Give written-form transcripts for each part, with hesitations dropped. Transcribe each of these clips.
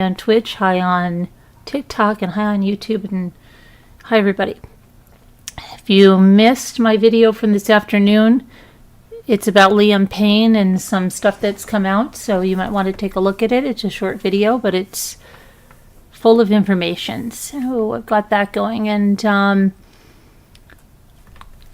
On Twitch, hi on TikTok, and hi on YouTube, and hi everybody. If you missed my video from this afternoon, it's about Liam Payne and some stuff that's come out, so you might want to take a look at it. It's a short video, but it's full of information. So I've got that going, and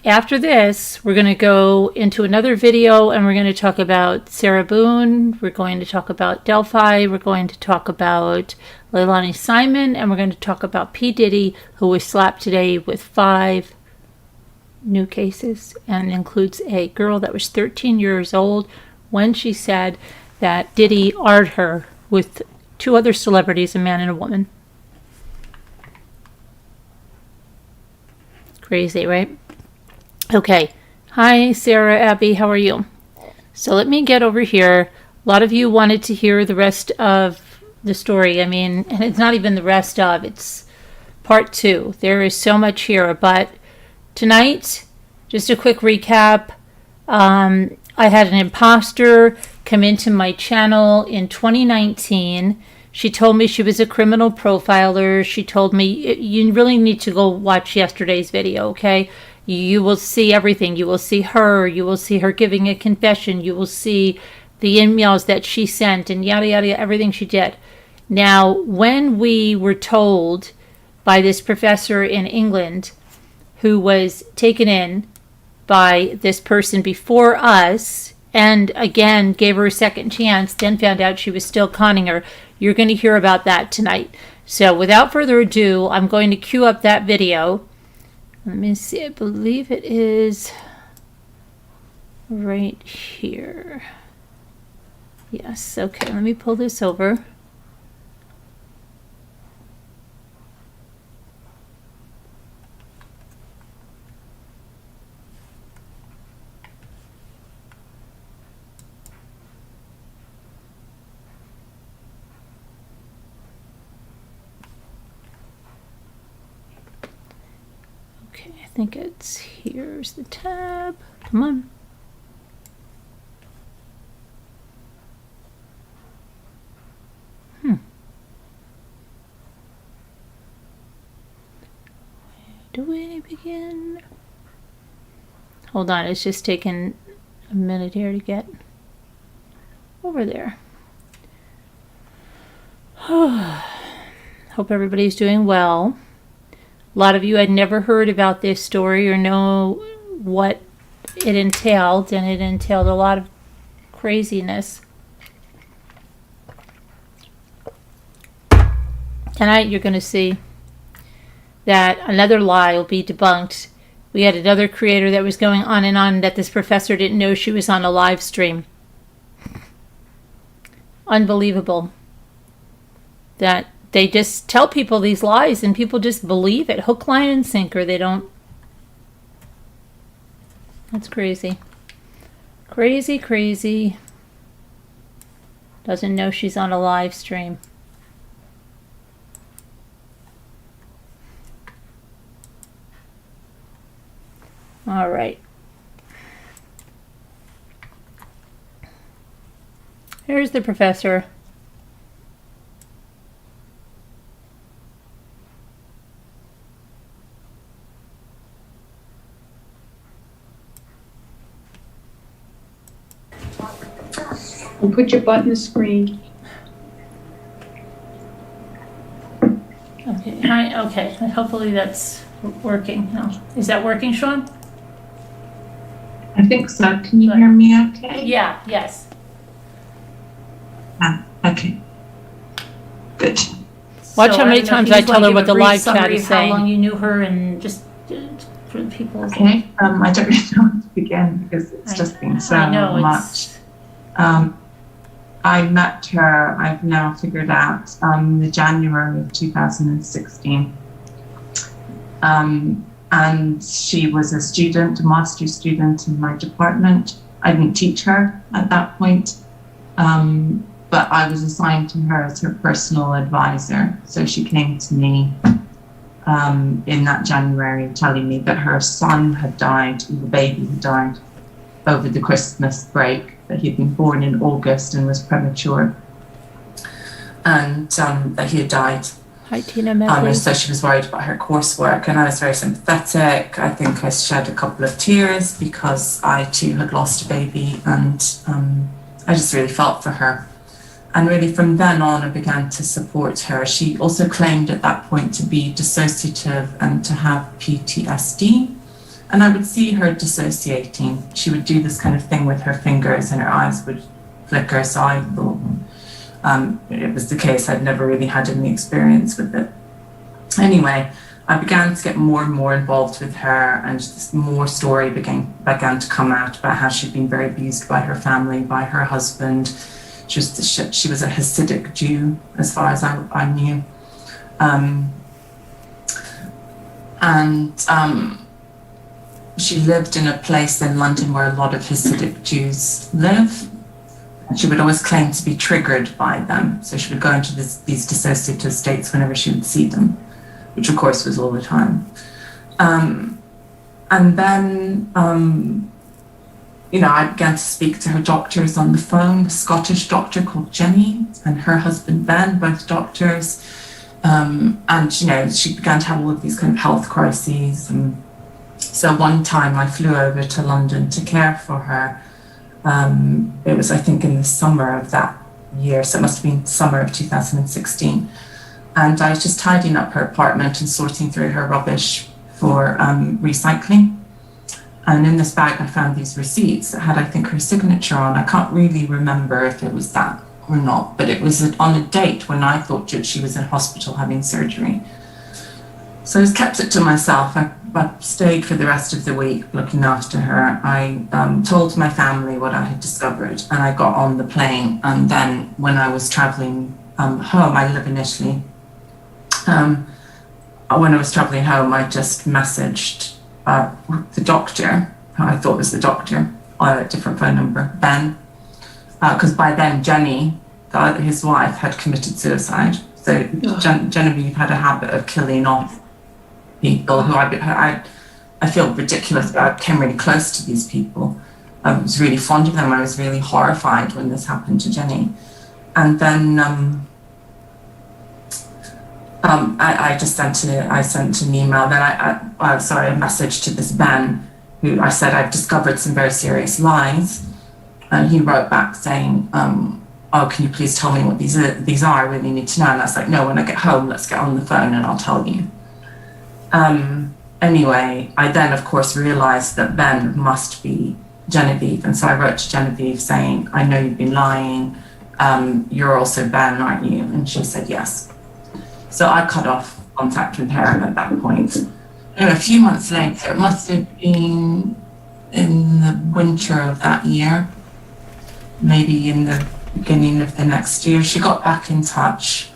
after this, we're going to go into another video, and we're going to talk about Sarah Boone. We're going to talk about Delphi. We're going to talk about Leilani Simon, and we're going to talk about P. Diddy, who was slapped today with 5 new cases, and includes a girl that was 13 years old when she said that Diddy arred her with 2 other celebrities, a man and a woman. Crazy, right? Okay. Hi, Sarah, Abby, how are you? So let me get over here. A lot of you wanted to hear the rest of the story. I mean, and it's not even the rest of, it's part 2. There is so much here, but tonight, just a quick recap. I had an imposter come into my channel in 2019. She told me she was a criminal profiler. She told me, you really need to go watch yesterday's video, okay? You will see everything. You will see her. You will see her giving a confession. You will see the emails that she sent and yada, yada, everything she did. Now, when we were told by this professor in England who was taken in by this person before us and again gave her a second chance, then found out she was still conning her, you're going to hear about that tonight. So without further ado, I'm going to cue up that video. Let me see, I believe it is right here. Yes, okay, let me pull this over. I think it's, here's the tab. Come on. Where do we begin? Hold on, it's just taking a minute here to get over there. Hope everybody's doing well. A lot of you had never heard about this story or know what it entailed, and it entailed a lot of craziness. Tonight you're going to see that another lie will be debunked. We had another creator that was going on and on that this professor didn't know she was on a live stream. Unbelievable. That they just tell people these lies and people just believe it. Hook, line, and sinker. They don't. That's crazy. Crazy, crazy. Doesn't know she's on a live stream. All right. Here's the professor. And put your butt in the screen. Okay, hi, okay, hopefully that's working. No. Is that working, Sean? I think so. Can you hear me okay? Yeah, yes. Okay. Good. Watch how many times I tell her what the live chat is saying. How long you knew her and just for the people. Okay, I don't really know where to begin because it's just been so much. I met her, I've now figured out, in January of 2016. And she was a student, a master's student in my department. I didn't teach her at that point, but I was assigned to her as her personal advisor. So she came to me in that January telling me that her son had died, the baby had died over the Christmas break, that he'd been born in August and was premature. and that he had died. Hi, Tina And Medley. so she was worried about her coursework, and I was very sympathetic. I think I shed a couple of tears because I too had lost a baby, and I just really felt for her. And really from then on, I began to support her. She also claimed at that point to be dissociative and to have PTSD. And I would see her dissociating. She would do this kind of thing with her fingers and her eyes would flicker. So I thought it was the case. I'd never really had any experience with it. Anyway, I began to get more and more involved with her, and just more story began to come out about how she'd been very abused by her family, by her husband. She was a Hasidic Jew, as far as I knew. She lived in a place in London where a lot of Hasidic Jews live. She would always claim to be triggered by them. So she would go into these dissociative states whenever she would see them, which of course was all the time. And then, I began to speak to her doctors on the phone, a Scottish doctor called Jenny and her husband Ben, both doctors. She began to have all of these kind of health crises. So one time I flew over to London to care for her. It was, I think, in the summer of that year, so it must have been summer of 2016. And I was just tidying up her apartment and sorting through her rubbish for recycling. And in this bag, I found these receipts that had, I think, her signature on. I can't really remember if it was that or not, but it was on a date when I thought that she was in hospital having surgery. So I just kept it to myself. I stayed for the rest of the week looking after her. I told my family what I had discovered, and I got on the plane. And then when I was traveling home, I live in Italy. When I was traveling home, I just messaged the doctor, who I thought was the doctor, on a different phone number, Ben, because by then Jenny, his wife, had committed suicide. So Genevieve had a habit of killing off people who I feel ridiculous about. I came really close to these people. I was really fond of them. I was really horrified when this happened to Jenny. And then I sent an email. Then a message to this Ben, who I said, I've discovered some very serious lies. And he wrote back saying, oh, can you please tell me what these are? I really need to know. And I was like, no, when I get home, let's get on the phone and I'll tell you. Anyway, I then, of course, realized that Ben must be Genevieve. And so I wrote to Genevieve saying, I know you've been lying. You're also Ben, aren't you? And she said, yes. So I cut off contact with her at that point. And a few months later, it must have been in the winter of that year, maybe in the beginning of the next year, she got back in touch.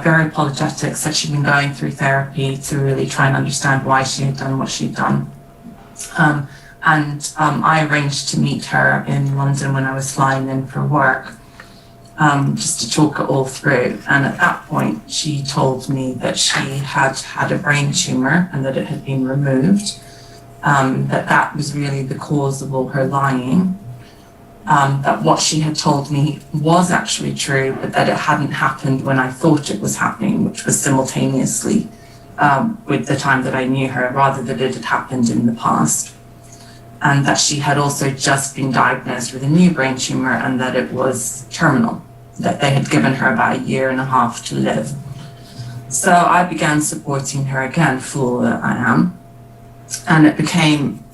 Very apologetic, said she'd been going through therapy to really try and understand why she had done what she'd done. I arranged to meet her in London when I was flying in for work, just to talk it all through. And at that point, she told me that she had had a brain tumor and that it had been removed, that was really the cause of all her lying. That what she had told me was actually true, but that it hadn't happened when I thought it was happening, which was simultaneously with the time that I knew her, rather that it had happened in the past. And that she had also just been diagnosed with a new brain tumor and that it was terminal, that they had given her about 1.5 years to live. So I began supporting her again, fool that I am. And it became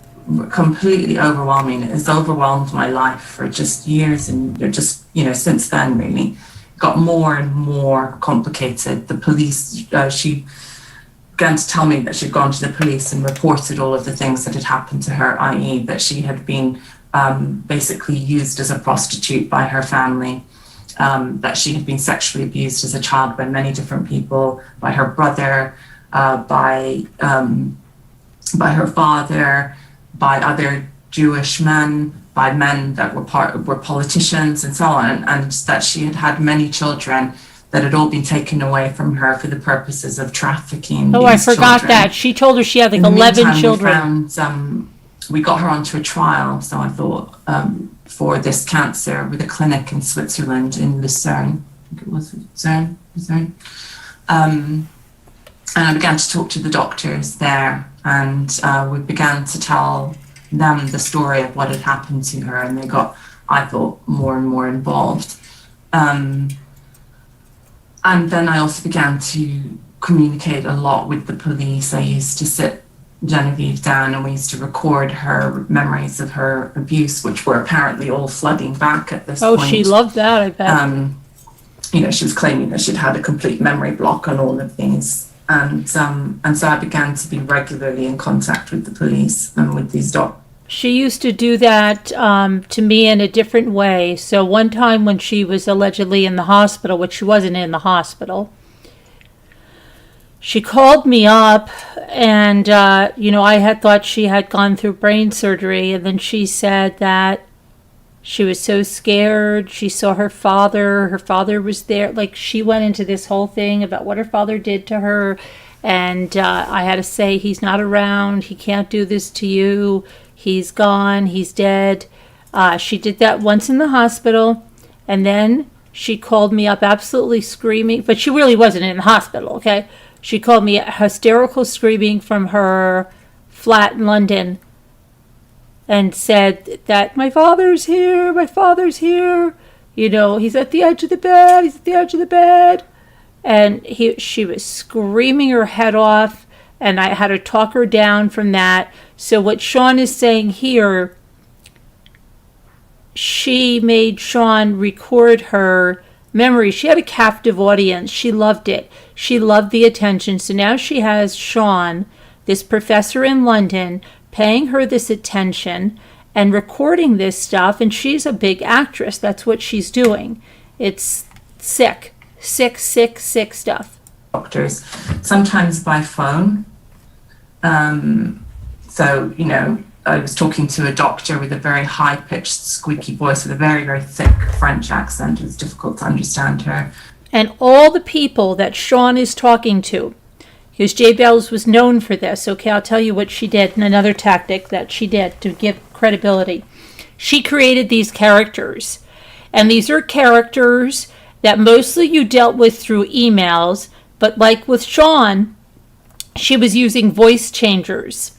completely overwhelming. It has overwhelmed my life for just years, and just, since then really it got more and more complicated. The police, she began to tell me that she'd gone to the police and reported all of the things that had happened to her, i.e. that she had been basically used as a prostitute by her family, that she had been sexually abused as a child by many different people, by her brother, by her father, by other Jewish men, by men that were politicians and so on, and that she had had many children that had all been taken away from her for the purposes of trafficking. Oh, I forgot that. She told her she had like 11 children. We got her onto a trial, so I thought, for this cancer with a clinic in Switzerland, in Lucerne. think it was Zone. And I began to talk to the doctors there, and we began to tell them the story of what had happened to her, and they got, I thought, more and more involved. And then I also began to communicate a lot with the police. I used to sit Genevieve down, and we used to record her memories of her abuse, which were apparently all flooding back at this point. Oh, she loved that, I bet. She was claiming that she'd had a complete memory block on all of these. And so I began to be regularly in contact with the police and with these doctors. She used to do that to me in a different way. So one time when she was allegedly in the hospital, which she wasn't in the hospital, she called me up and, I had thought she had gone through brain surgery. And then she said that she was so scared. She saw her father. Her father was there. Like, she went into this whole thing about what her father did to her. And I had to say, he's not around. He can't do this to you. He's gone. He's dead. She did that once in the hospital. And then she called me up absolutely screaming. But she really wasn't in the hospital, okay? She called me hysterical screaming from her flat in London and said that my father's here. He's at the edge of the bed. And she was screaming her head off, and I had to talk her down from that. So what Sean is saying here, she made Sean record her memory. She had a captive audience. She loved it. She loved the attention. So now she has Sean, this professor in London, paying her this attention and recording this stuff. And she's a big actress. That's what she's doing. It's sick stuff. Doctors, sometimes by phone. I was talking to a doctor with a very high-pitched, squeaky voice with a very, very thick French accent. It was difficult to understand her. And all the people that Sean is talking to, because Jaybell was known for this, okay, I'll tell you what she did, and another tactic that she did to give credibility. She created these characters, and these are characters that mostly you dealt with through emails, but like with Sean, she was using voice changers,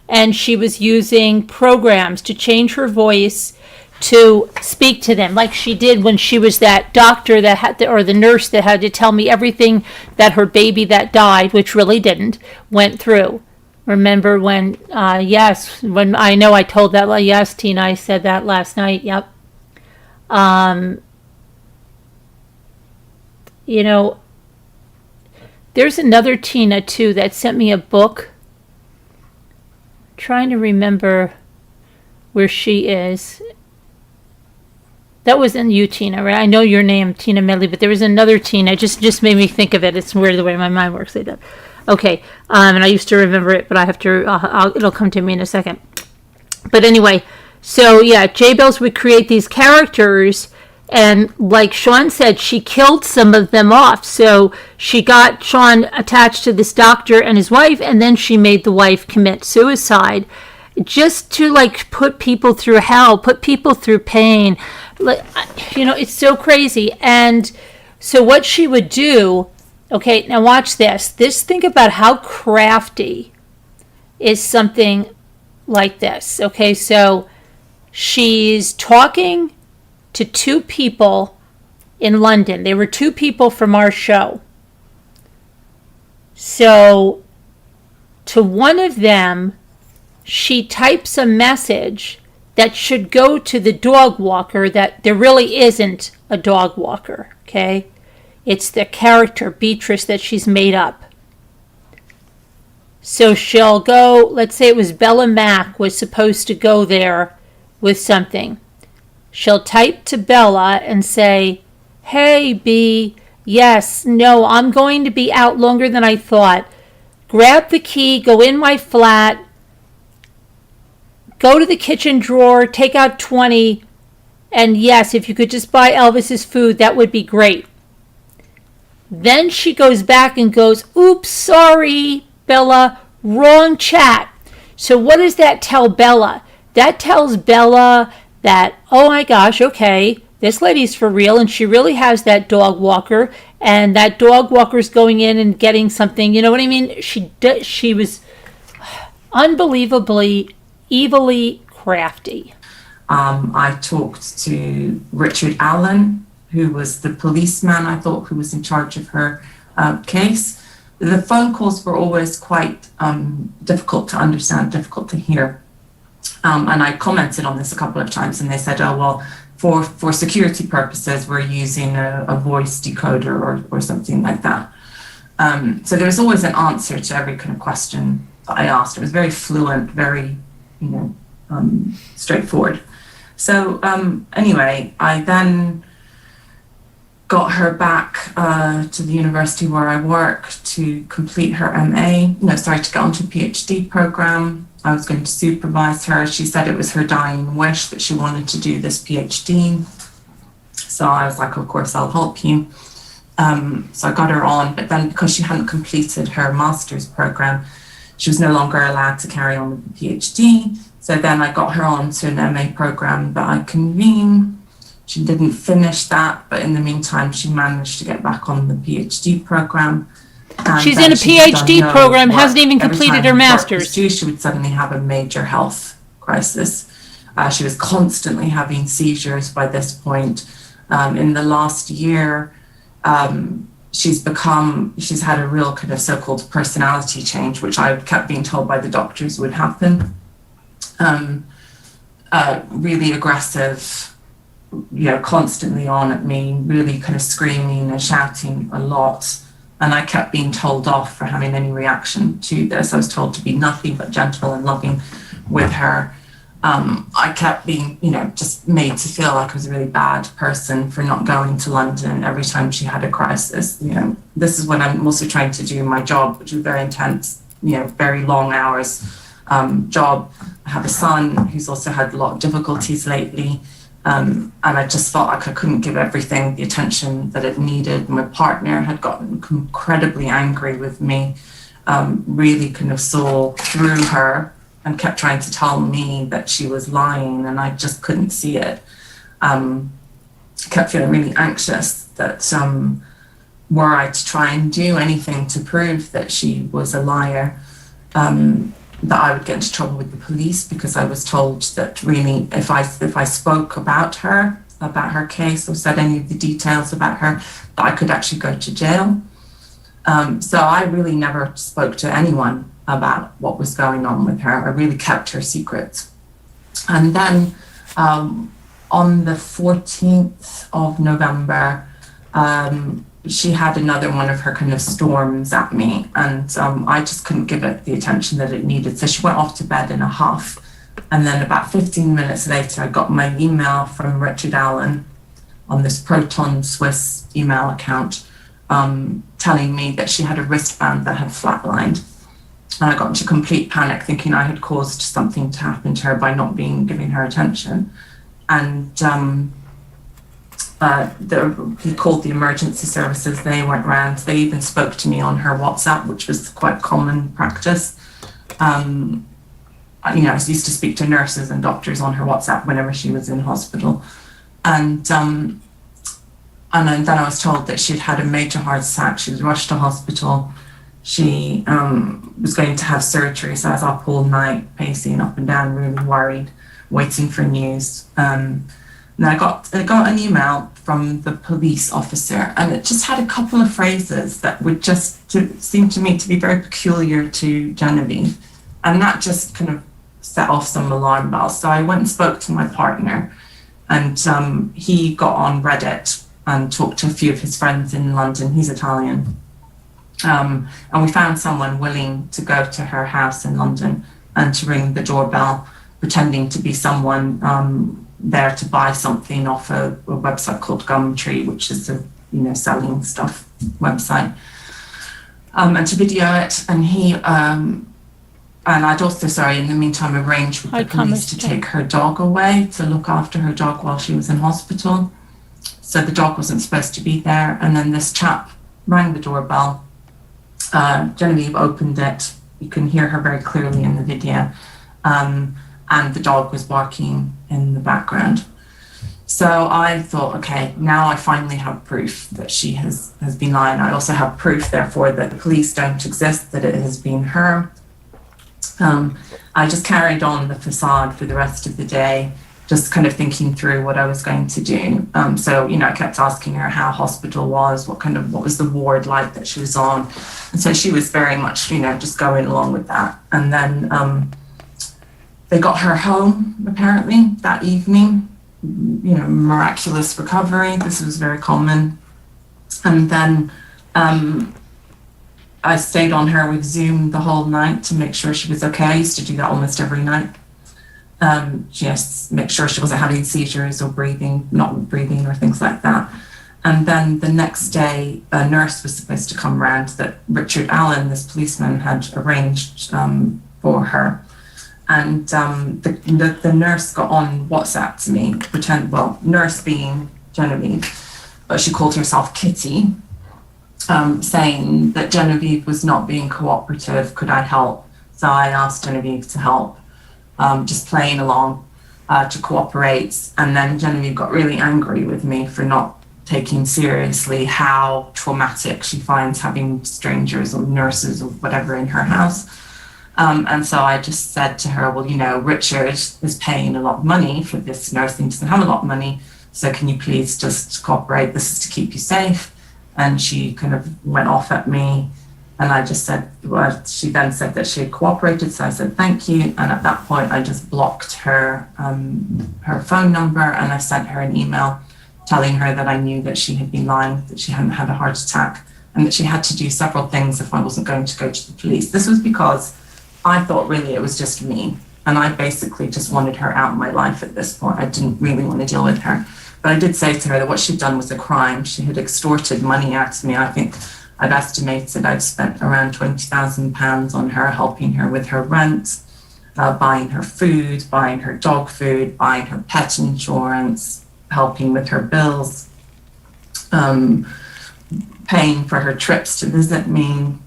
and she was using programs to change her voice to speak to them, like she did when she was that doctor that had to, or the nurse that had to tell me everything that her baby that died, which really didn't, went through. Remember when, when I know I told that, yes, Tina, I said that last night, yep. There's another Tina, too, that sent me a book. I'm trying to remember where she is. That wasn't you, Tina, right? I know your name, Tina Medley, but there was another Tina. It just made me think of it. It's weird the way my mind works like that. Okay, and I used to remember it, but I have to, it'll come to me in a second. But anyway, so yeah, Jaybell would create these characters, and like Sean said, she killed some of them off. So she got Sean attached to this doctor and his wife, and then she made the wife commit suicide just to put people through hell, put people through pain. It's so crazy. And so what she would do, okay, now watch this. Think about how crafty is something like this. Okay, so she's talking to two people in London. They were two people from our show. So to one of them, she types a message that should go to the dog walker that there really isn't a dog walker, okay? It's the character, Beatrice, that she's made up. So she'll go, let's say it was Bella Mack was supposed to go there with something. She'll type to Bella and say, "Hey, B, yes, no, I'm going to be out longer than I thought. Grab the key, go in my flat, go to the kitchen drawer, take out 20, and yes, if you could just buy Elvis's food, that would be great." Then she goes back and goes, "Oops, sorry, Bella, wrong chat." So what does that tell Bella? That tells Bella that, oh my gosh, okay, this lady's for real, and she really has that dog walker, and that dog walker's going in and getting something. You know what I mean? She was unbelievably evilly crafty. I talked to Richard Allen, who was the policeman, I thought, who was in charge of her case. The phone calls were always quite difficult to understand, difficult to hear. And I commented on this a couple of times, and they said, oh, well, for security purposes, we're using a voice decoder or something like that. So there was always an answer to every kind of question that I asked. It was very fluent, very, straightforward. So anyway, I then got her back to the university where I work to complete her MA, to get onto a PhD program. I was going to supervise her. She said it was her dying wish that she wanted to do this PhD. So I was like, of course, I'll help you. So I got her on, but then because she hadn't completed her master's program, she was no longer allowed to carry on with the PhD. So then I got her on to an MA program that I convened. She didn't finish that, but in the meantime, she managed to get back on the PhD program. And she's in a PhD program, hasn't even completed her master's. She would suddenly have a major health crisis. She was constantly having seizures by this point. In the last year, she's had a real kind of so-called personality change, which I kept being told by the doctors would happen. Really aggressive, constantly on at me, really kind of screaming and shouting a lot. And I kept being told off for having any reaction to this. I was told to be nothing but gentle and loving with her. I kept being, just made to feel like I was a really bad person for not going to London every time she had a crisis. This is when I'm also trying to do my job, which is very intense, very long hours job. I have a son who's also had a lot of difficulties lately. And I just felt like I couldn't give everything the attention that it needed. My partner had gotten incredibly angry with me, really kind of saw through her and kept trying to tell me that she was lying, and I just couldn't see it. Kept feeling really anxious that were I to try and do anything to prove that she was a liar, that I would get into trouble with the police, because I was told that really if I spoke about her case, or said any of the details about her, that I could actually go to jail. So I really never spoke to anyone about what was going on with her. I really kept her secret. And then on the 14th of November, she had another one of her kind of storms at me, and I just couldn't give it the attention that it needed. So she went off to bed in a huff. And then about 15 minutes later, I got my email from Richard Allen on this Proton Swiss email account, telling me that she had a wristband that had flatlined. And I got into complete panic, thinking I had caused something to happen to her by not giving her attention. And he called the emergency services. They went round. They even spoke to me on her WhatsApp, which was quite common practice. I used to speak to nurses and doctors on her WhatsApp whenever she was in hospital. And then I was told that she'd had a major heart attack. She was rushed to hospital. She was going to have surgery. So I was up all night, pacing up and down, really worried, waiting for news. And I got an email from the police officer, and it just had a couple of phrases that would just seem to me to be very peculiar to Genevieve. And that just kind of set off some alarm bells. So I went and spoke to my partner, and he got on Reddit and talked to a few of his friends in London. He's Italian. And we found someone willing to go to her house in London and to ring the doorbell, pretending to be someone there to buy something off a website called Gumtree, which is a selling stuff website, and to video it. And he and I'd also, in the meantime, arranged with the police to take her dog away to look after her dog while she was in hospital. So the dog wasn't supposed to be there. And then this chap rang the doorbell. Genevieve opened it. You can hear her very clearly in the video. And the dog was barking in the background. So I thought, okay, now I finally have proof that she has been lying. I also have proof, therefore, that the police don't exist, that it has been her. I just carried on the facade for the rest of the day, just kind of thinking through what I was going to do. So, I kept asking her how hospital was, what was the ward like that she was on. And so she was very much, just going along with that. And then they got her home, apparently, that evening. Miraculous recovery. This was very common. And then I stayed on her with Zoom the whole night to make sure she was okay. I used to do that almost every night. Just make sure she wasn't having seizures or not breathing or things like that. And then the next day, a nurse was supposed to come round that Richard Allen, this policeman, had arranged for her. And the nurse got on WhatsApp to me, nurse being Genevieve, but she called herself Kitty, saying that Genevieve was not being cooperative. Could I help? So I asked Genevieve to help, just playing along to cooperate. And then Genevieve got really angry with me for not taking seriously how traumatic she finds having strangers or nurses or whatever in her house. And so I just said to her, well, Richard is paying a lot of money for this nurse. He doesn't have a lot of money. So can you please just cooperate? This is to keep you safe. And she kind of went off at me. And I just said, well, she then said that she had cooperated. So I said, thank you. And at that point, I just blocked her phone number. And I sent her an email telling her that I knew that she had been lying, that she hadn't had a heart attack, and that she had to do several things if I wasn't going to go to the police. This was because I thought really it was just me. And I basically just wanted her out of my life at this point. I didn't really want to deal with her. But I did say to her that what she'd done was a crime. She had extorted money out of me. I think I've estimated I'd spent around £20,000 on her, helping her with her rent, buying her food, buying her dog food, buying her pet insurance, helping with her bills, paying for her trips to visit me,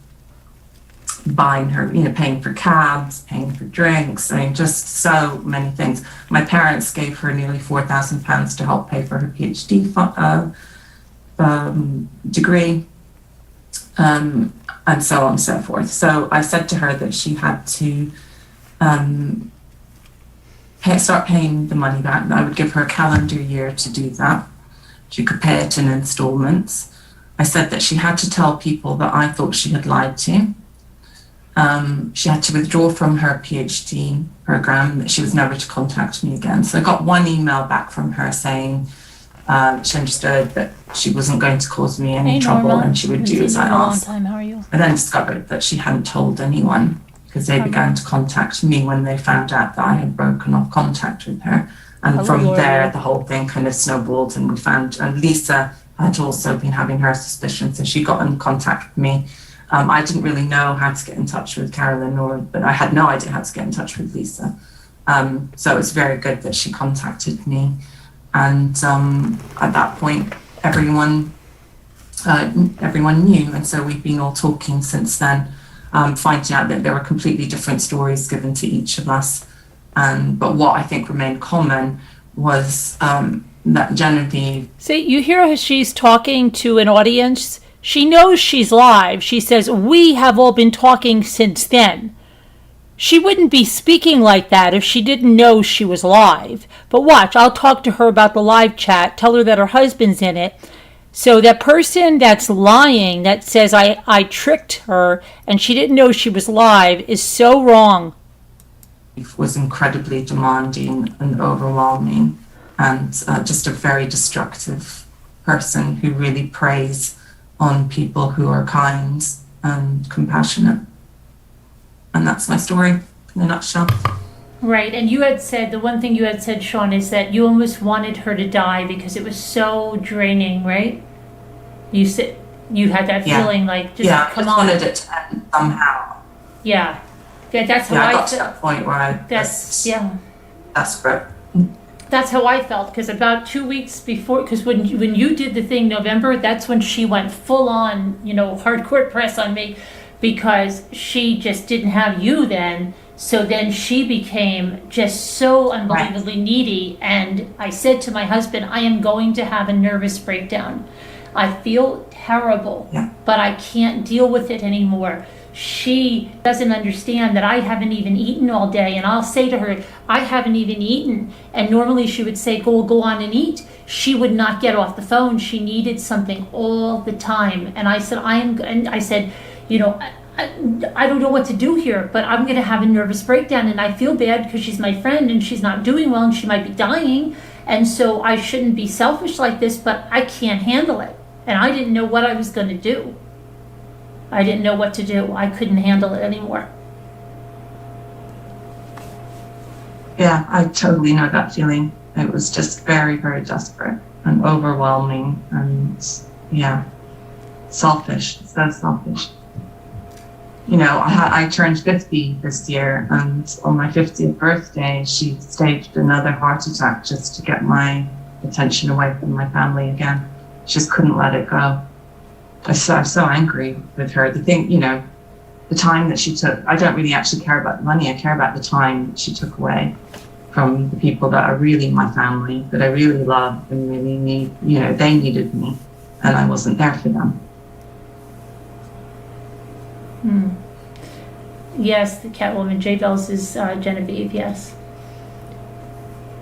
buying her, paying for cabs, paying for drinks. I mean, just so many things. My parents gave her nearly £4,000 to help pay for her PhD degree, and so on and so forth. So I said to her that she had to start paying the money back. I would give her a calendar year to do that. She could pay it in installments. I said that she had to tell people that I thought she had lied to. She had to withdraw from her PhD program, that she was never to contact me again. So I got one email back from her saying she understood that she wasn't going to cause me any trouble and she would do as I asked. How are you? I then discovered that she hadn't told anyone, because they began to contact me when they found out that I had broken off contact with her. And from there, the whole thing kind of snowballed, and we found, and Lisa had also been having her suspicions, so she got in contact with me. I didn't really know how to get in touch with Carolyn, but I had no idea how to get in touch with Lisa. So it's very good that she contacted me. And at that point, everyone knew. And so we've been all talking since then, finding out that there were completely different stories given to each of us. But what I think remained common was that Genevieve... See, you hear how she's talking to an audience? She knows she's live. She says, we have all been talking since then. She wouldn't be speaking like that if she didn't know she was live. But watch, I'll talk to her about the live chat, tell her that her husband's in it. So that person that's lying, that says I tricked her and she didn't know she was live, is so wrong. Was incredibly demanding and overwhelming, and just a very destructive person who really preys on people who are kind and compassionate. And that's my story in a nutshell. Right, and you had said, the one thing you had said, Sean, is that you almost wanted her to die because it was so draining, right? You said you had that feeling like, just come on. I just wanted it to end somehow. Yeah, that's how I got to that point where I was desperate. That's how I felt, because about 2 weeks before, because when you did the thing November, that's when she went full on, hardcore press on me, because she just didn't have you then. So then she became just so unbelievably needy. And I said to my husband, I am going to have a nervous breakdown. I feel terrible, but I can't deal with it anymore. She doesn't understand that I haven't even eaten all day. And I'll say to her, I haven't even eaten. And normally she would say, go on and eat. She would not get off the phone. She needed something all the time. And I said, you know, I don't know what to do here, but I'm going to have a nervous breakdown. And I feel bad because she's my friend and she's not doing well and she might be dying. And so I shouldn't be selfish like this, but I can't handle it. And I didn't know what I was going to do. I didn't know what to do. I couldn't handle it anymore. Yeah, I totally know that feeling. It was just very, very desperate and overwhelming and selfish, so selfish. You know, I turned 50 this year, and on my 50th birthday, she staged another heart attack just to get my attention away from my family again. She just couldn't let it go. I was so angry with her. The thing, you know, the time that she took, I don't really actually care about the money. I care about the time that she took away from the people that are really my family, that I really love and really need. You know, they needed me, and I wasn't there for them. Yes, the Catwoman. Jaybell's is Genevieve, yes.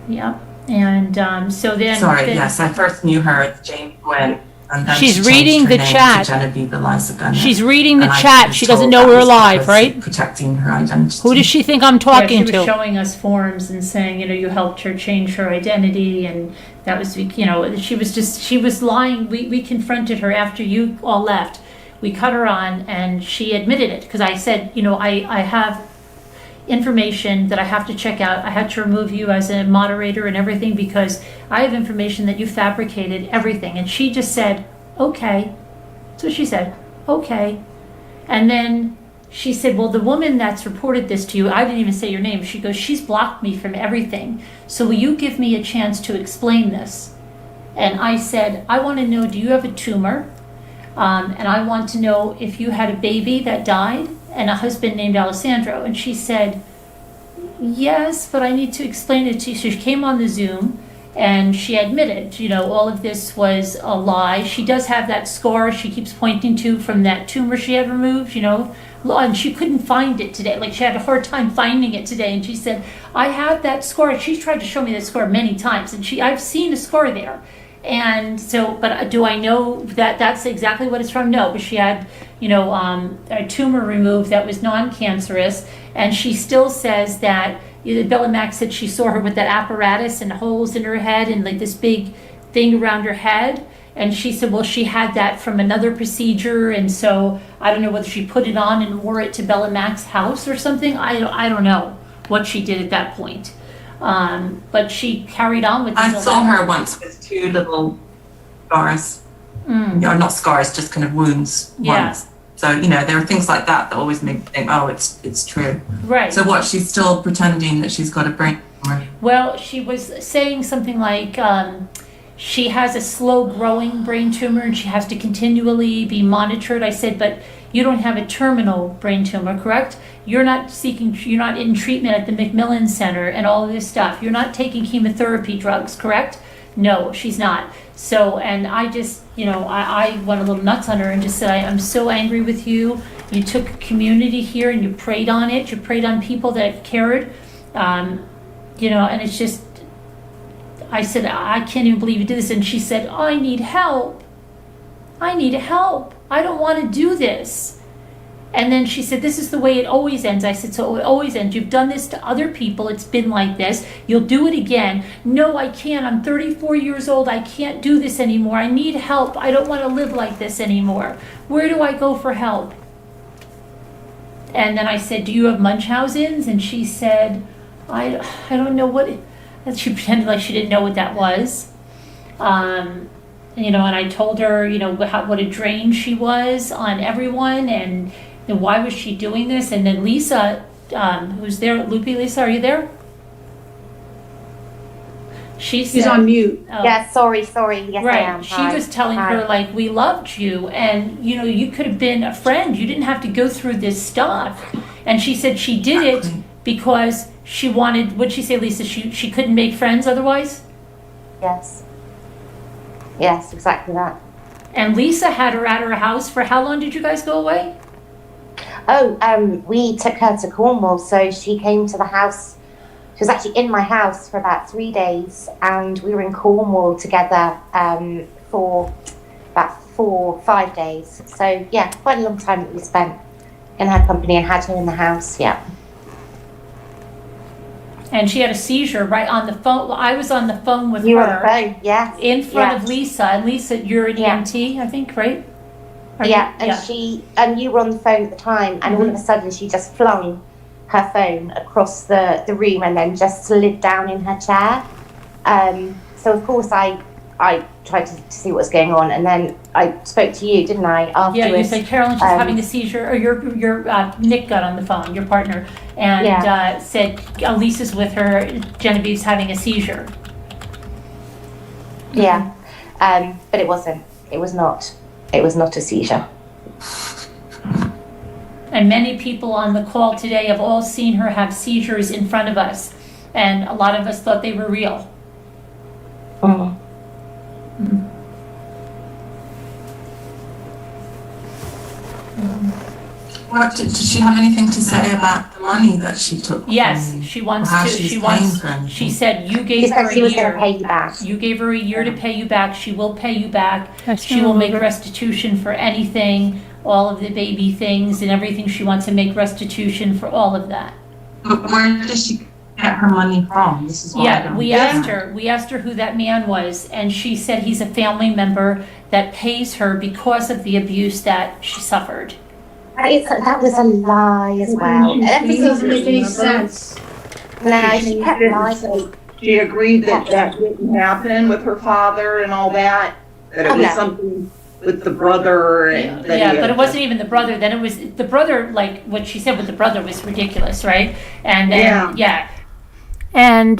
Yeah. And so then... Yes, I first knew her as Jane Gwen. And then she's reading the chat. Genevieve Eliza Bennett. She's reading the chat. She doesn't know we're alive, right? Protecting her identity. Who does she think I'm talking to? She was showing us forms and saying, you know, you helped her change her identity, and that was, you know, she was lying. We confronted her after you all left. We cut her on, and she admitted it, because I said, you know, I have information that I have to check out. I had to remove you as a moderator and everything because I have information that you fabricated everything. And she just said, okay. That's what she said, okay. And then she said, well, the woman that's reported this to you, I didn't even say your name. She goes, she's blocked me from everything. So will you give me a chance to explain this? And I said, I want to know, do you have a tumor? And I want to know if you had a baby that died and a husband named Alessandro. And she said, yes, but I need to explain it to you. So she came on the Zoom and she admitted, you know, all of this was a lie. She does have that scar she keeps pointing to from that tumor she had removed, you know, and she couldn't find it today. Like, she had a hard time finding it today. And she said, I have that scar. She's tried to show me that scar many times. And I've seen a scar there. And so, but do I know that that's exactly what it's from? No, but she had, you know, a tumor removed that was non-cancerous. And she still says that, Bella Max said she saw her with that apparatus and holes in her head and like this big thing around her head. And she said, well, she had that from another procedure. And so I don't know whether she put it on and wore it to Bella Max's house or something. I don't know what she did at that point. But she carried on with this. I saw her once with two little scars. No, not scars, just kind of wounds. Yeah. Once. So, you know, there are things like that always make me think, oh, it's true. Right. So what, she's still pretending that she's got a brain tumor? Well, she was saying something like she has a slow growing brain tumor and she has to continually be monitored. I said, but you don't have a terminal brain tumor, correct? You're not in treatment at the Macmillan Center and all of this stuff. You're not taking chemotherapy drugs, correct? No, she's not. So, and I just, you know, I went a little nuts on her and just said, I'm so angry with you. You took a community here and you preyed on it. You preyed on people that cared, you know, and it's just, I said, I can't even believe you did this. And she said, I need help. I need help. I don't want to do this. And then she said, this is the way it always ends. I said, so it always ends. You've done this to other people. It's been like this. You'll do it again. No, I can't. I'm 34 years old. I can't do this anymore. I need help. I don't want to live like this anymore. Where do I go for help? And then I said, do you have Munchausen's? And she said, I don't know what. And she pretended like she didn't know what that was. You know, and I told her, you know, what a drain she was on everyone and why was she doing this? And then Lisa, who's there, Loopy Lisa, are you there? She's on mute. Oh. Yes, sorry. Yes, Right. I am. She was telling her, like, we loved you and, you know, you could have been a friend. You didn't have to go through this stuff. And she said she did it because she wanted, what'd she say, Lisa? She couldn't make friends otherwise? Yes. Yes, exactly that. And Lisa had her at her house for how long did you guys go away? Oh, we took her to Cornwall, so she came to the house. She was actually in my house for about 3 days, and we were in Cornwall together for about 5 days. So yeah, quite a long time that we spent in her company and had her in the house. Yeah. And she had a seizure right on the phone. Well, I was on the phone with You were on her the phone, yes. in front Yeah. of Lisa. And Lisa, you're an Yeah. EMT, I think, right? Are Yeah, you- and you were on the phone at the time, and all of a sudden she just flung her phone across the room and then just slid down in her chair. So of course I tried to see what was going on, and then I spoke to you, didn't I? Afterwards. Yeah, you said Carolyn's just having a seizure, or your Nick got on the phone, your partner, and said Lisa's with her, Genevieve's having a seizure. Yeah, but it wasn't. It was not. It was not a seizure. And many people on the call today have all seen her have seizures in front of us, and a lot of us thought they were real. Mm. What did she have anything to say about the money that she took? Yes, she wants how to. she's She paying wants. for anything? She said you She gave her said a she was going year. to pay you back. You gave her a year to pay you back. She will pay you back. That's She will make right. restitution for anything, all of the baby things and everything. She wants to make restitution for all of that. But where does she get her money from? This is what I Yeah, don't we understand. asked her who that man was, and she said he's a family member that pays her because of the abuse that she suffered. That was a lie as well. That doesn't make any sense. No, she kept lying. She agreed that that didn't happen with her father and all that, that it was No. something with the brother and that Yeah, he but had- it wasn't even the brother. Then it was the brother. Like what she said with the brother was ridiculous, right? And then yeah. And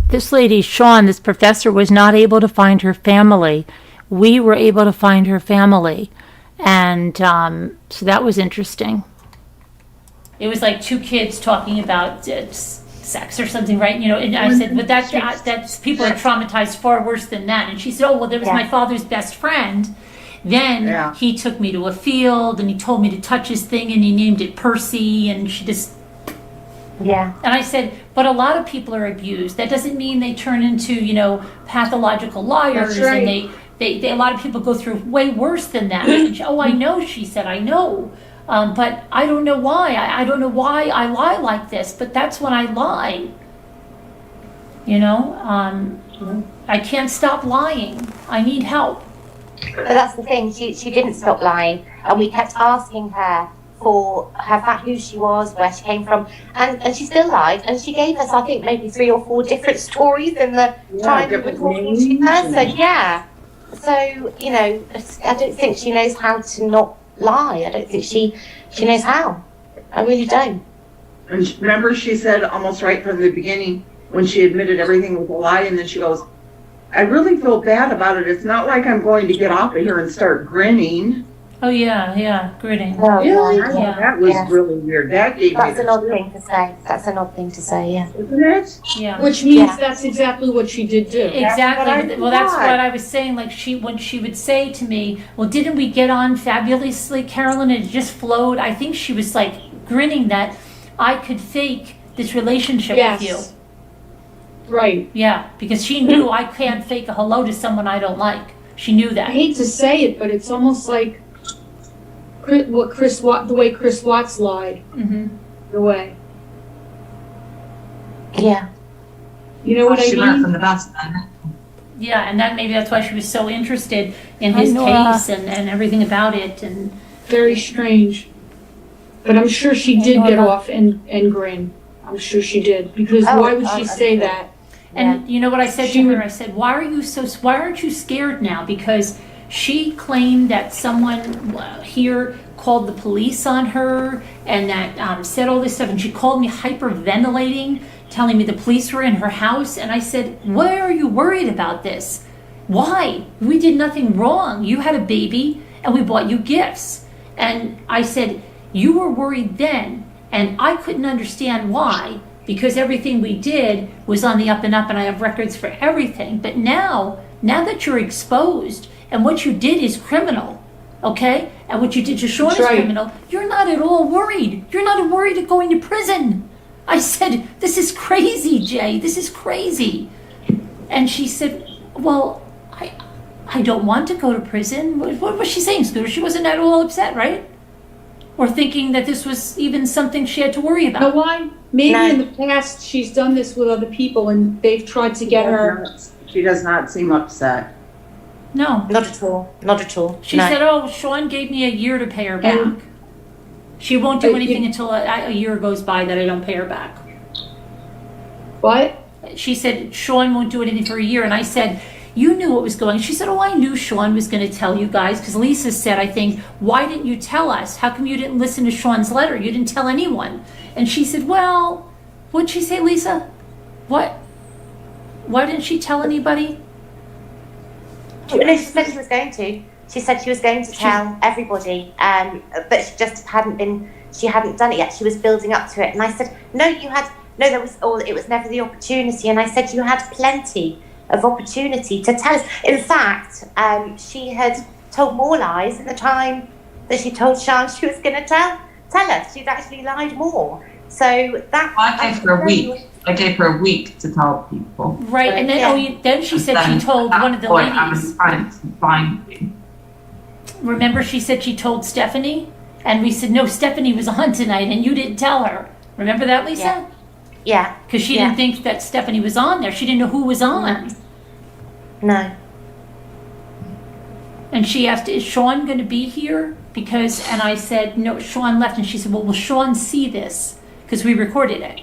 this lady, Sean, this professor, was not able to find her family. We were able to find her family. And so that was interesting. It was like two kids talking about sex or something, right? You know, and I said, but that's people are traumatized far worse than that. And she said, oh, well, there was my father's best friend. Then he took me to a field and he told me to touch his thing and he named it Percy. And she just, Yeah. and I said, but a lot of people are abused. That doesn't mean they turn into, you know, pathological liars. That's right. And they a lot of people go through way worse than that. And she, oh, I know, she said, I know. But I don't know why. I don't know why I lie like this, but that's when I lie. You know, I can't stop lying. I need help. But that's the thing, she didn't stop lying, and we kept asking her for her fact, who she was, where she came from, and she still lied, and she gave us, I think, maybe 3 or 4 different stories in the time we were different talking to names her, so yeah. So, you know, I don't think she knows how to not lie. I don't think she knows how. I really don't. And remember she said almost right from the beginning when she admitted everything was a lie, and then she goes, I really feel bad about it. It's not like I'm going to get off of here and start grinning. Oh yeah, gritting. Oh, Really? yeah, Well, that was yeah. really weird. That gave me That's an odd the thing to say. That's an odd thing to say, yeah. isn't it? Yeah. Which means Yeah. that's exactly what she did do. Exactly. what I Well, that's thought. what I was saying. Like when she would say to me, "Well, didn't we get on fabulously, Carolyn? It just flowed." I think she was like grinning that I could fake this relationship with you. Yes. Right. Yeah, because she knew I can't fake a hello to someone I don't like. She knew I that. hate to say it, but it's almost like the way Chris Watts lied. Hmm. The way. Yeah. You know what I She learned mean? from the best then. Yeah, and maybe that's why she was so interested in Hi, his Nora. case and everything about it. And Very strange. But I'm sure she did get Nora. off and grin. I'm sure she did. Because Oh, why would she say sure. that? And you know what I said She to her? would- I said, "Why aren't you scared now?" Because she claimed that someone here called the police on her and that said all this stuff, and she called me hyperventilating, telling me the police were in her house. And I said, "Why are you worried about this? Why? We did nothing wrong. You had a baby, and we bought you gifts." And I said, "You were worried then." And I couldn't understand why, because everything we did was on the up and up, and I have records for everything. But now that you're exposed and what you did is criminal, okay? And what you did to Sean That's is right. criminal, you're not at all worried. You're not worried of going to prison. I said, this is crazy, Jay. This is crazy. And she said, well, I don't want to go to prison. What was she saying, Scooter? She wasn't at all upset, right? Or thinking that this was even something she had to worry You know about. why? Maybe No. in the past she's done this with other people and they've tried to get her. She does not seem upset. No. Not at all. Not at all. She No. said, oh, Sean gave me a year to pay her back. And- She won't do But anything you- until a year goes by that I don't pay her back. What? She said, Sean won't do anything for a year. And I said, you knew what was going on. She said, oh, I knew Sean was going to tell you guys. Because Lisa said, I think, why didn't you tell us? How come you didn't listen to Sean's letter? You didn't tell anyone. And she said, well, what'd she say, Lisa? What? Why didn't she tell anybody? No, she said she was going to. She said she was going to tell everybody, but she just hadn't been. She hadn't done it yet. She was building up to it, and I said, "No, you had. No, there was. It was never the opportunity." And I said, "You had plenty of opportunity to tell us." In fact, she had told more lies at the time that she told Sean she was going to tell us. She'd actually lied more. So that. I gave her a week. I gave her a week to tell people. Right. And then, Yeah. then she said she Then told at one of the that point, I was ladies. trying to find you. Remember, she said she told Stephanie? And we said, no, Stephanie was on tonight and you didn't tell her. Remember that, Lisa? Yeah. Yeah. Because she Yeah. didn't think that Stephanie was on there. She didn't know who was on. No. And she asked, is Sean going to be here? And I said, no, Sean left. And she said, well, will Sean see this? Because we recorded it.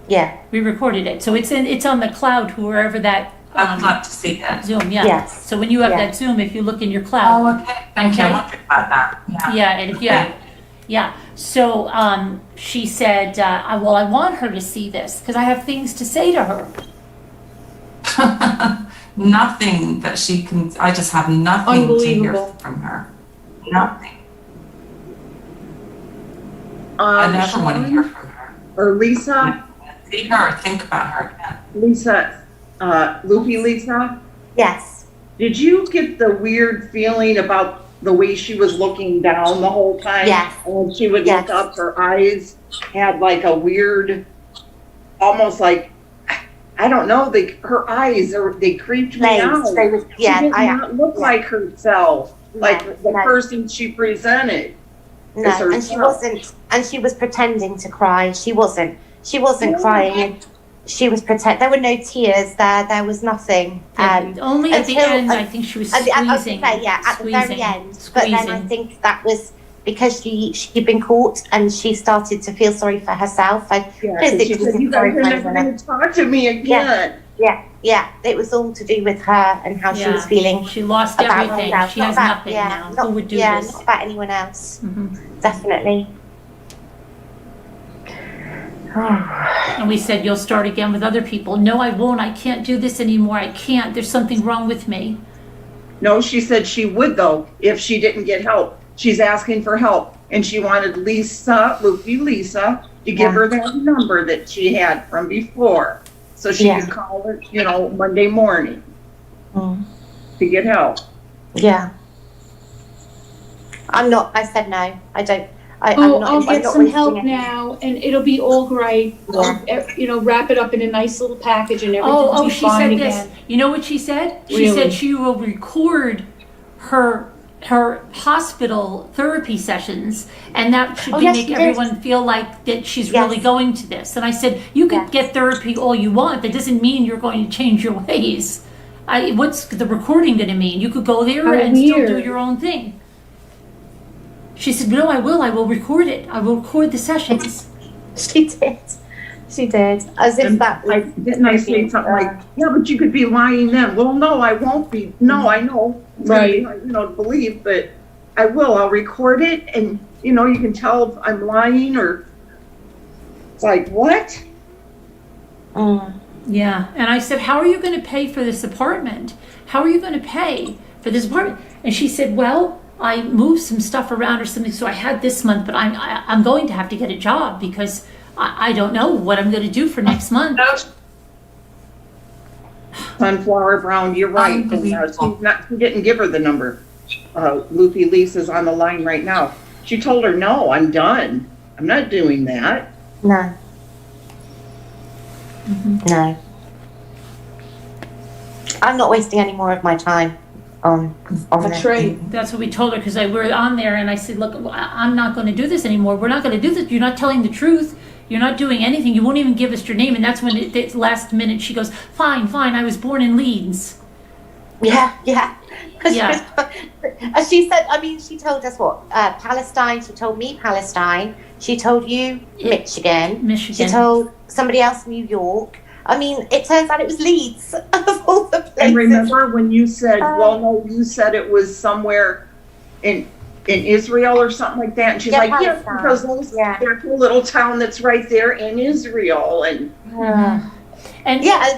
Yeah. We recorded it. So it's on the cloud, whoever that I'd like to see that. Zoom, yeah. Yes. So when you have Yeah. that Zoom, if you look in your cloud. Oh, okay. Thank you. I Okay. wondered about that. Yeah. Yeah, and if you, Okay. yeah. So she said, well, I want her to see this because I have things to say to her. Nothing that she can, I just have nothing to hear Unbelievable. from her. Nothing. I never want to hear Sean from her. or Lisa, See her or think about her again. Lisa, Loopy Lisa, Yes. did you get the weird feeling about the way she was looking down the whole time? Yes. And when she would Yes. look up, her eyes had like a weird, almost like, I don't know, her eyes, they creeped me out. They was, yeah. She did not look yeah. like herself, like the no. person she presented. No, It's and she herself. wasn't, and she was pretending to cry. She wasn't crying. And she was there were no tears there. There was nothing. Only at the until- end, I think she was I was gonna squeezing. say, yeah, at the very squeezing, end. But then I squeezing. think that was because she'd been caught and she started to feel sorry for herself. I Yeah, don't 'cause think she she was said, you guys sorry are for never anyone going to talk to me again. Yeah, it was all to do with her and how she was Yeah. feeling She lost about everything. herself. She not has about, nothing yeah, now. Not, Who would do yeah, this? not about anyone else. Mhm. Definitely. And we said, you'll start again with other people. No, I won't. I can't do this anymore. I can't. There's something wrong with me. No, she said she would though, if she didn't get help. She's asking for help. And she wanted Lisa, Loopy Lisa, to give Yeah. her that number that she had from before. So she Yeah. could call her, Monday morning Mm. to get help. Yeah. I said no. I don't. I'm Oh, not, I'll I'm get not some wasting help it. now and it'll be all great. Yeah. Wrap it up in a nice little package and everything will Oh, be she fine said again. this. You know what she said? She Really? said she will record her hospital therapy sessions, and that should Oh, yes, make she did. everyone feel like that she's Yes. really going to this. And I said, you can Yes. get therapy all you want. That doesn't mean you're going to change your ways. What's the recording going to mean? You could go there How and still do weird. your own thing. She said, no, I will. I will record it. I will record the sessions. She did. She did. As if And that was. Didn't I say something like, yeah, but you could be lying then. Well, no, I won't be. No, I know. It's gonna be hard, to believe, but I will. I'll record it and, you can tell if I'm lying or it's like, what? Mm. Yeah, and I said, how are you going to pay for this apartment? How are you going to pay for this apartment? And she said, well, I moved some stuff around or something, so I had this month, but I'm going to have to get a job because I don't know what I'm going to do for next month. Sunflower Brown, you're right. She didn't give her the number. Luffy Lisa's on the line right now. She told her, no, I'm done. I'm not doing that. No. No. I'm not wasting any more of my time on That's this. right. That's what we told her because we were on there and I said, look, I'm not going to do this anymore. We're not going to do this. You're not telling the truth. You're not doing anything. You won't even give us your name. And that's when the last minute she goes, fine, I was born in Leeds. Yeah. Yeah. As she said, I mean, she told us what? Palestine. She told me Palestine. She told you Michigan. She told somebody else New York. I mean, it turns out it was Leeds of all the places. And remember when you said, well, no, you said it was somewhere in Israel or something like that. And she's like, yeah, because there's a little town that's right there in Israel. And and yeah.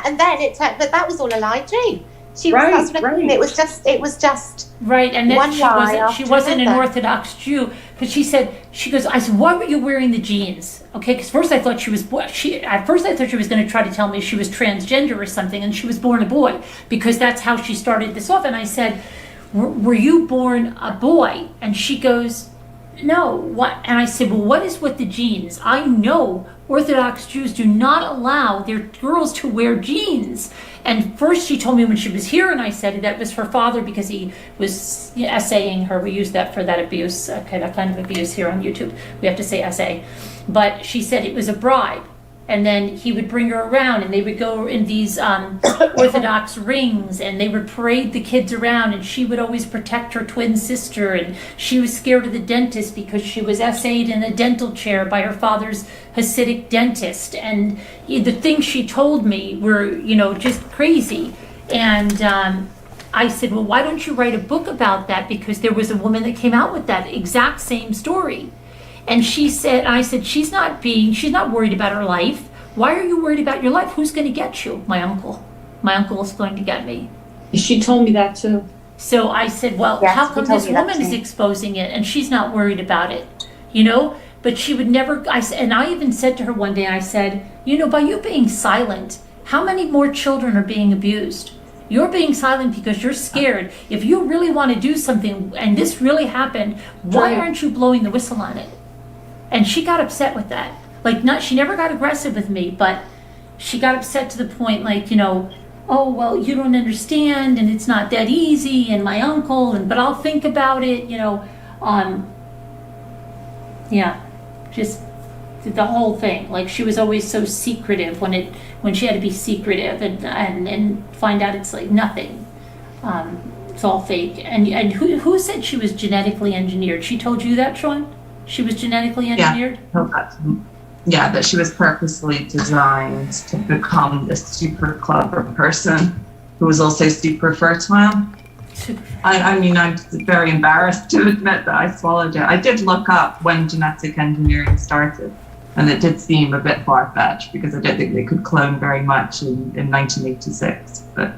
And then it turned, but that was all a lie too. She was, that's what I mean. It was just right. And then she wasn't an Orthodox Jew because she goes, I said, why were you wearing the jeans? Okay, because first I thought she was going to try to tell me she was transgender or something, and she was born a boy because that's how she started this off. And I said, were you born a boy? And she goes, no. What? And I said, well, what is with the jeans? I know Orthodox Jews do not allow their girls to wear jeans. And first she told me when she was here, and I said that was her father because he was essaying her. We use that for that abuse, that kind of abuse here on YouTube. We have to say essay. But she said it was a bribe. And then he would bring her around and they would go in these Orthodox rings and they would parade the kids around, and she would always protect her twin sister, and she was scared of the dentist because she was essayed in a dental chair by her father's Hasidic dentist. And the things she told me were, just crazy. And I said, well, why don't you write a book about that? Because there was a woman that came out with that exact same story. And I said, she's not worried about her life. Why are you worried about your life? Who's going to get you? My uncle. My uncle is going to get me. She told me that too. So I said, well, how come this woman is exposing it and she's not worried about it? But she would never, and I even said to her one day, I said, by you being silent, how many more children are being abused? You're being silent because you're scared. If you really want to do something and this really happened, why aren't you blowing the whistle on it? And she got upset with that. She never got aggressive with me, but she got upset to the point, oh, well, you don't understand, and it's not that easy, and my uncle, but I'll think about it, just the whole thing. She was always so secretive when she had to be secretive and find out it's nothing. It's all fake. And who said she was genetically engineered? She told you that, Sean? She was genetically engineered? Yeah, that she was purposely designed to become this super clever person who was also super fertile. I'm very embarrassed to admit that I swallowed it. I did look up when genetic engineering started, and it did seem a bit far-fetched because I don't think they could clone very much in 1986. But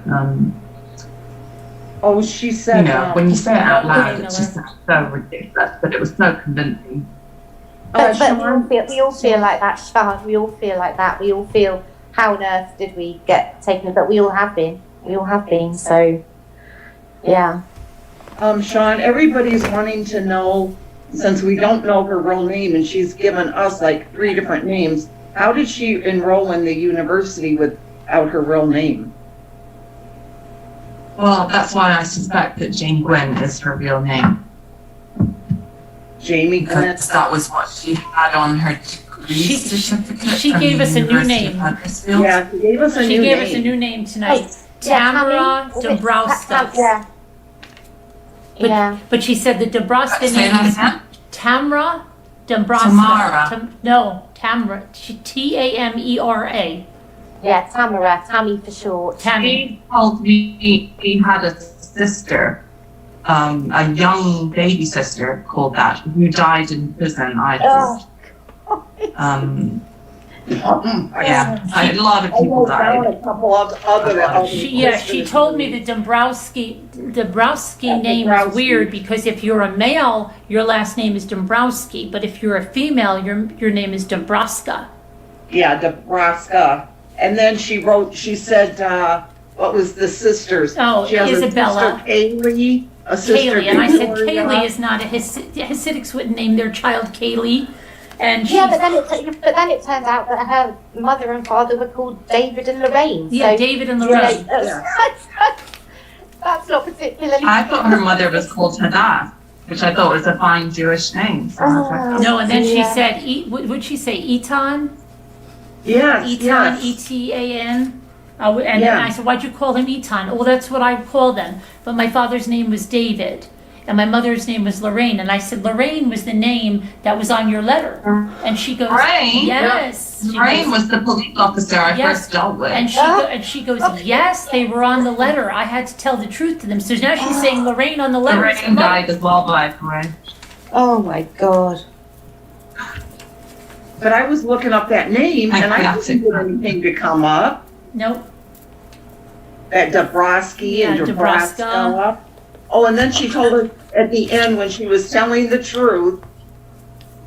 she said, when you say it out loud, it just sounds so ridiculous, but it was so convincing. But we all feel like that, Sean. We all feel like that. We all feel, how on earth did we get taken? But we all have been. So, yeah. Sean, everybody's wanting to know, since we don't know her real name and she's given us 3 different names, how did she enroll in the university without her real name? Well, that's why I suspect that Jane Gwynn is her real name. Jamie Gwynn? Because that was what she had on her degree certificate. She gave us a new name. Yeah, she gave us a new name. She gave us a new name tonight. Tamara Dombrowska. But she said the Dombrowska name. Tamara Dombrowska. Tamara. Tamera. Yeah, Tamara. Tammy for short. She told me he had a sister, a young baby sister called that, who died in prison, I thought. Yeah, a lot of I people wrote down died. a couple of other. She told me the Dombrowski name is Dombrowski. weird because if you're a male, your last name is Dombrowski, but if you're a female, your name is Dombrowska. Yeah, Nebraska. And then she said, what was the sisters? Oh, She has Isabella. a sister Kaylee, a sister Kaylee, and I said Victoria. Kaylee is not a Hasidics wouldn't name their child Kaylee, and Yeah, she's but then it turned out that her mother and father were called David and Lorraine. yeah, so, David and you know, Lorraine. that's not particularly. I thought her mother was called Hadath, which I thought was a fine Jewish name. So I was like, oh. No, and then she Yeah. said, would she say Etan? Yes, Etan, yes. E-T-A-N. And Yeah. I said, why'd you call him Etan? Oh, that's what I called them. But my father's name was David, and my mother's name was Lorraine. And I said, Lorraine was the name that was on your letter. And she goes, Lorraine? yes. She Lorraine goes, was the police officer I Yes. first dealt with. and she goes, yes, they were on the letter. I had to tell the truth to them. So now she's saying Lorraine on the letter. It's her Lorraine mother. died as well, by the way. Oh my God. But I was looking up that name and I Yeah. didn't get anything to come up. Nope. That Dabrowski Yeah, and Dabrowska. Dabrowska. Oh, and then she told her at the end when she was telling the truth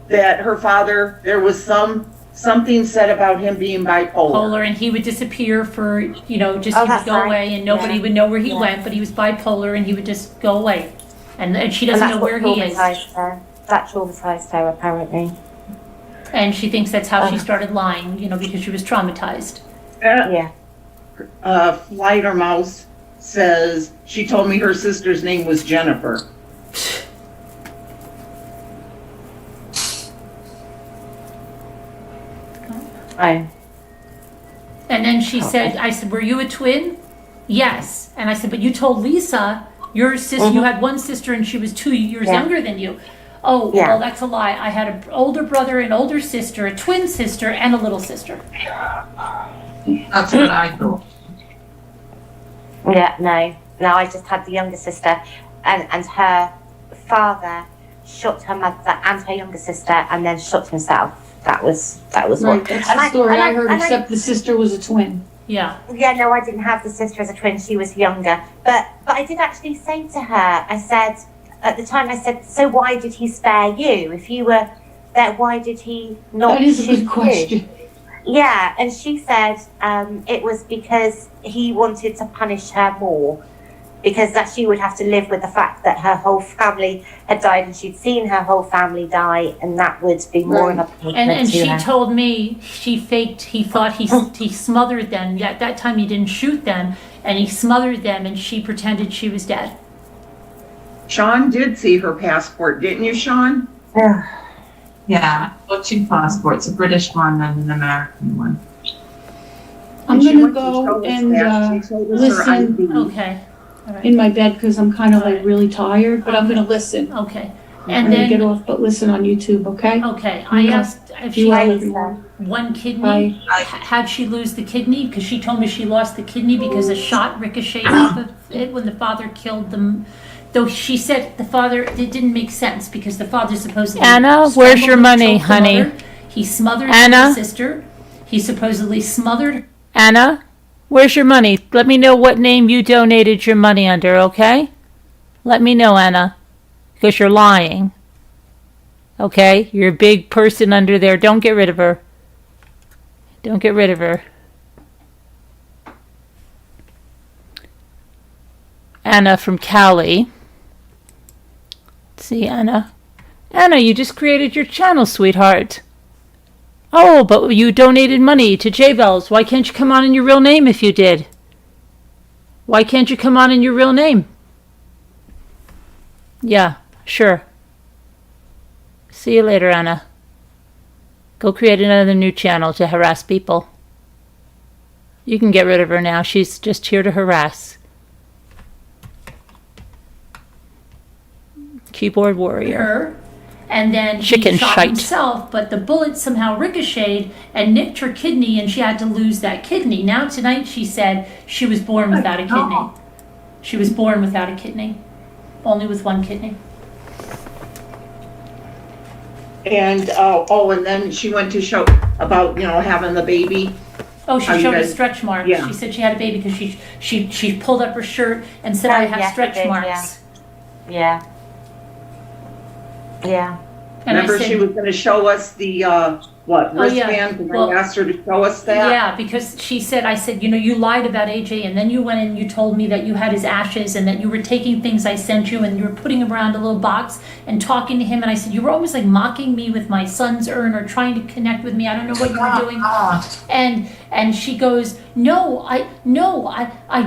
that her father, there was something said about him being bipolar. Polar, and he would disappear for, just Oh, he would that's go right. away and nobody Yeah. would know where he Yeah. went, but he was bipolar and he would just go away. And she And doesn't that's know what where he is. traumatized her. That traumatized her, apparently. And she thinks that's how she Oh. started lying, because she was traumatized. Yeah. Flighter Mouse says, she told me her sister's name was Jennifer. Oh. And then she said, I said, were you a twin? Yes. And I said, but you told Lisa, your sister, you had one sister and she was 2 years Yeah. younger than you. Oh, Yeah. well, that's a lie. I had an older brother, an older sister, a twin sister, and a little sister. That's what I thought. Yeah, no, I just had the younger sister, and her father shot her mother and her younger sister, and then shot himself. That was Right, what. that's and the story I heard, and except the sister was a twin. Yeah. Yeah, no, I didn't have the sister as a twin. She was younger, but I did actually say to her, I said at the time, I said, so why did he spare you? If you were there, why did he not That is a shoot good you? question. Yeah, and she said it was because he wanted to punish her more, because that she would have to live with the fact that her whole family had died and she'd seen her whole family die, and that would be more of a punishment And to she her. told me he thought he smothered them. At that time he didn't shoot them, and he smothered them, and she pretended she was dead. Sean did see her passport, didn't you, Sean? Yeah, got two passports, a British one and an American one. I'm She gonna went to show go us and that. She showed us her listen ID. Okay. All right. in my bed because I'm kind of like really tired, but I'm gonna listen. Okay. I'm And gonna get then, off, but listen on YouTube, okay? okay, I asked if You she all had if you want. one kidney. Bye. How'd she lose the kidney? Because she told me she lost the kidney because a shot ricocheted off of it when the father killed them. Though she said the father, it didn't make sense because the father supposedly Anna, where's your strangled and money, choked the honey? mother. He smothered Anna? his sister. He supposedly smothered. Anna, where's your money? Let me know what name you donated your money under, okay? Let me know, Anna, because you're lying. Okay? You're a big person under there. Don't get rid of her. Don't get rid of her. Anna from Cali. Let's see, Anna. Anna, you just created your channel, sweetheart. Oh, but you donated money to Jaybell's. Why can't you come on in your real name if you did? Why can't you come on in your real name? Yeah, sure. See you later, Anna. Go create another new channel to harass people. You can get rid of her now. She's just here to harass. Keyboard warrior. her, and then Chicken he shot shite. himself, but the bullet somehow ricocheted and nicked her kidney, and she had to lose that kidney. Now tonight she said she was born without a kidney. She was born without a kidney, only with one kidney. And, and then she went to show about, having the baby. Oh, How she you showed a guys- stretch mark. Yeah. She said she had a baby because she pulled up her shirt and said, I have yes, stretch she did, marks. Yeah. Yeah. And Remember I said, she was gonna show us the, wristband, and Well, I asked her to show us that? yeah, because I said, you lied about AJ, and then you went and you told me that you had his ashes and that you were taking things I sent you and you were putting them around a little box and talking to him. And I said, you were almost like mocking me with my son's urn or trying to connect with me. I don't know what you were doing. And she goes, no, I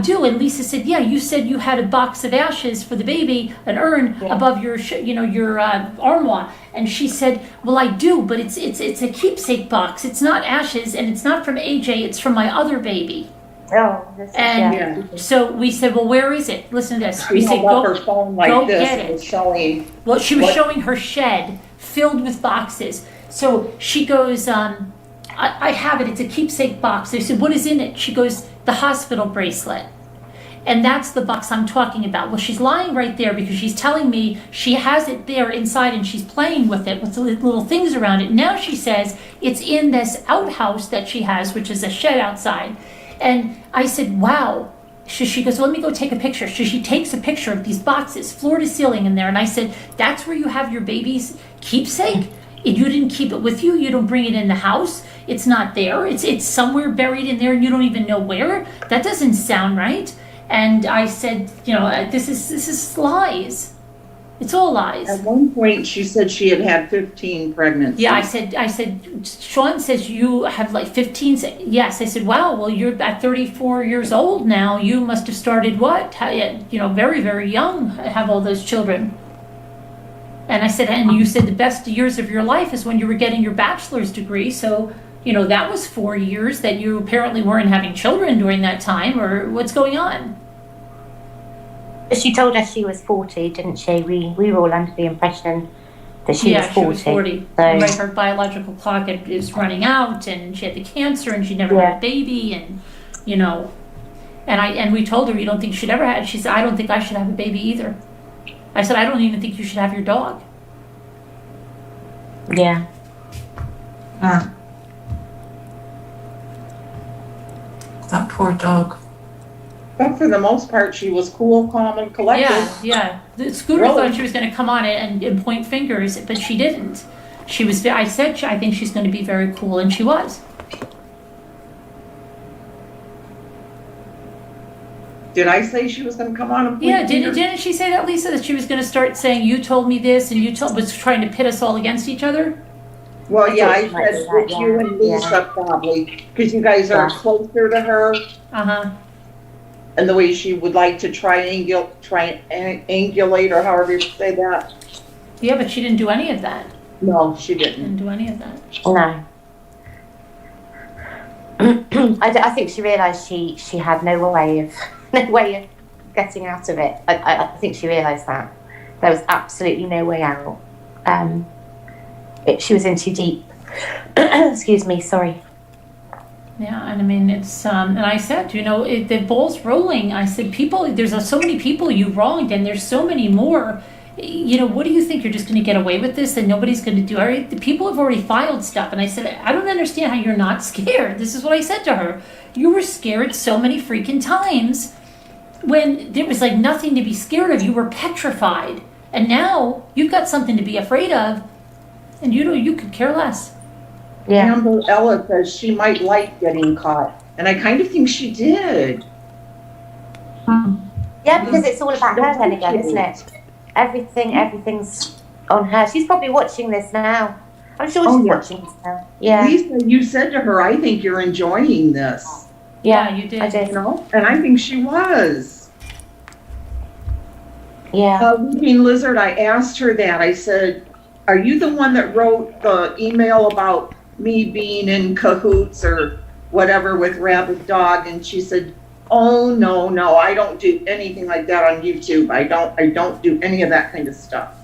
do. And Lisa said, yeah, you said you had a box of ashes for the baby, an urn above your, your armoire. And she said, well, I do, but it's a keepsake box. It's not ashes, and it's not from AJ. It's from my other baby. Oh, And so we said, well, where is it? Listen to this. We She said, held up her go. phone like go this get and it. was showing, Well, she was What? showing her shed filled with boxes. So she goes, I have it. It's a keepsake box. I said, what is in it? She goes, the hospital bracelet. And that's the box I'm talking about. Well, she's lying right there because she's telling me she has it there inside and she's playing with it with the little things around it. Now she says it's in this outhouse that she has, which is a shed outside. And I said, wow. She goes, well, let me go take a picture. So she takes a picture of these boxes, floor to ceiling in there. And I said, that's where you have your baby's keepsake? And you didn't keep it with you? You don't bring it in the house? It's not there? It's somewhere buried in there and you don't even know where? That doesn't sound right. And I said, this is lies. It's all lies. at one point, she said she had 15 pregnancies. Yeah, I said, Sean says you have like 15. Yes, I said, wow, well, you're at 34 years old now. You must have started what? Very, very young, have all those children. And I said, and you said the best years of your life is when you were getting your bachelor's degree. So, that was 4 years that you apparently weren't having children during that time, or what's going on? She told us she was 40, didn't she? We were all under the impression that she was 40. She was 40. So, Right, her biological clock is running out, and she had the cancer, and she never had a baby, and and we told her, you don't think she'd ever had. She said, I don't think I should have a baby either. I said, I don't even think you should have your dog. yeah. That poor dog. But for the most part, she was cool, calm, and collected. Yeah. The Scooter Really? thought she was going to come on it and point fingers, but she didn't. She was. I said, I think she's going to be very cool, and she was. Did I say she was gonna come on and point Yeah, fingers? didn't she say that, Lisa, that she was going to start saying, you told me this, and was trying to pit us all against each other? Well, yeah, I I thought she might said do with that, you and yeah. Lisa probably, because you guys are Yeah. closer to her, Uh-huh. and the way she would like to triangulate, or however you say that. Yeah, but she didn't do any of that. No, she didn't. Didn't do any of that. No. I think she realised she had no way of getting out of it. I think she realised that there was absolutely no way out. She was in too deep. Excuse me, sorry. Yeah, and I mean, it's, and I said, the ball's rolling. I said, there's so many people you wronged, and there's so many more. What do you think? You're just going to get away with this and nobody's going to do it? The people have already filed stuff. And I said, I don't understand how you're not scared. This is what I said to her. You were scared so many freaking times when there was like nothing to be scared of. You were petrified. And now you've got something to be afraid of. And you could care less. Yeah. Amber Ella says she might like getting caught, and I kind of think she did. Yeah, because it's all about her then again, isn't it? Everything's on her. She's probably watching this now. I'm sure she's yeah. watching this now. Yeah. Lisa, you said to her, I think you're enjoying this, Yeah, you did. I did. and I think she was. Yeah. Weeping Lizard, I asked her that. I said, are you the one that wrote the email about me being in cahoots or whatever with Rabid Dog? And she said, oh, no, I don't do anything like that on YouTube. I don't do any of that kind of stuff.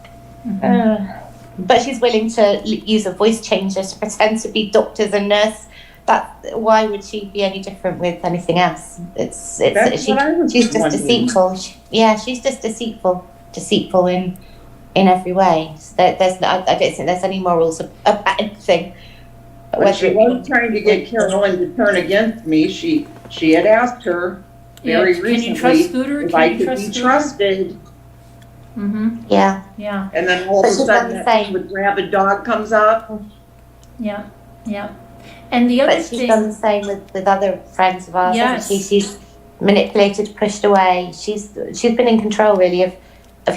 But she's willing to use a voice changer to pretend to be doctors and nurse. Why would she be any different with anything else? That's what I was she's just wondering. deceitful. She's just deceitful in in every way. So there's no, I don't think there's any morals about anything. But she was trying to get Carolyn to turn against me. She had asked her very Can you trust recently Scooter? if Can I you could trust be Scooter? trusted. Mm-hmm. Yeah. Yeah. And then all of But a she's sudden done the that same. with rabid dog comes up. Yeah. Yeah. And the other But she's thing. done the same with other friends of ours, Yes. hasn't she? She's manipulated, pushed away. She's been in control really of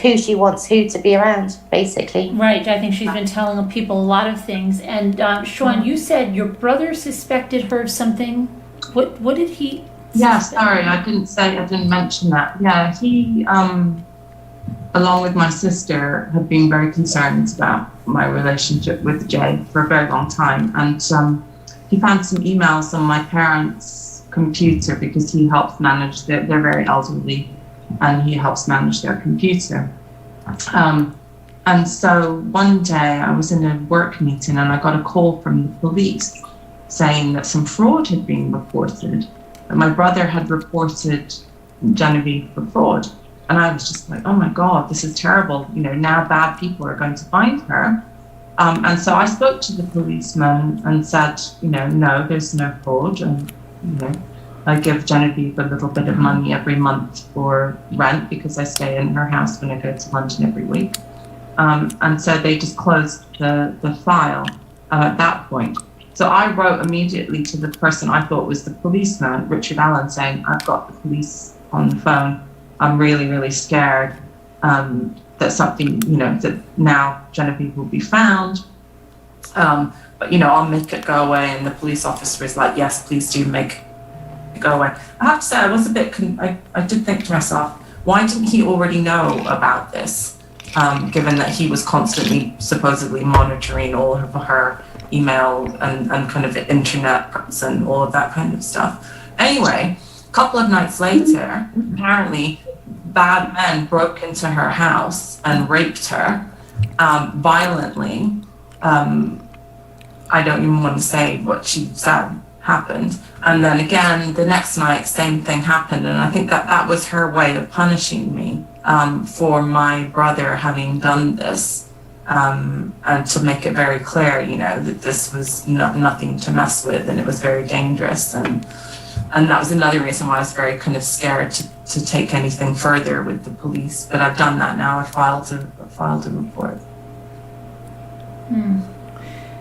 who she wants who to be around, basically. Right, I think she's been telling people a lot of things. And Sean, you said your brother suspected her of something. What did he? Yeah, sorry, I didn't mention that. Yeah, he, along with my sister, had been very concerned about my relationship with Jay for a very long time. And he found some emails on my parents' computer because he helps manage they're very elderly, and he helps manage their computer. And so one day I was in a work meeting and I got a call from the police saying that some fraud had been reported, that my brother had reported Genevieve for fraud. And I was just like, oh my God, this is terrible. You know, now bad people are going to find her. And so I spoke to the policeman and said, you know, no, there's no fraud. And, you know, I give Genevieve a little bit of money every month for rent because I stay in her house when I go to London every week. And so they just closed the file at that point. So I wrote immediately to the person I thought was the policeman, Richard Allen, saying, I've got the police on the phone. I'm really, really scared that something, you know, that now Genevieve will be found. But, you know, I'll make it go away. And the police officer was like, yes, please do make it go away. I have to say, I was a bit, I did think to myself, why didn't he already know about this? Given that he was constantly supposedly monitoring all of her email and kind of internet and all of that kind of stuff. Anyway, a couple of nights later, apparently bad men broke into her house and raped her violently. I don't even want to say what she said happened. And then again, the next night, same thing happened. And I think that was her way of punishing me for my brother having done this. And to make it very clear, you know, that this was nothing to mess with and it was very dangerous. And that was another reason why I was very kind of scared to take anything further with the police. But I've done that now. I filed a report.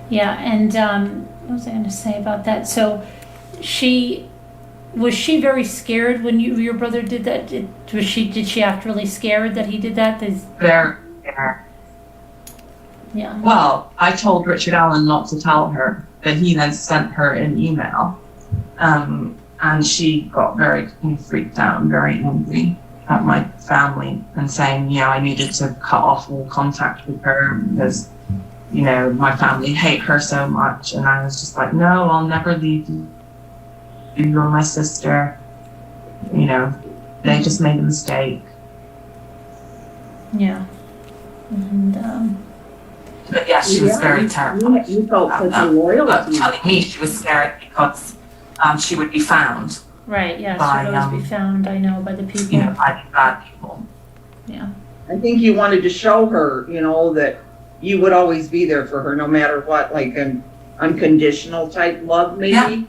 Yeah, and what was I going to say about that? So was she very scared when your brother did that? Did she act really scared that he did that? Very scared. Yeah. Well, I told Richard Allen not to tell her, but he then sent her an email. And she got very freaked out and very angry at my family and saying, you know, I needed to cut off all contact with her because, you know, my family hate her so much. And I was just like, no, I'll never leave you. You're my sister. You know, they just made a mistake. Yeah. And But yeah, she was very terrible. You felt such a loyalty. Telling me she was scared because she would be found. right, yeah, By, she'd always be found, I know, by the people. You know, by bad people. Yeah. I think you wanted to show her, you know, that you would always be there for her no matter what, like an unconditional type love, maybe.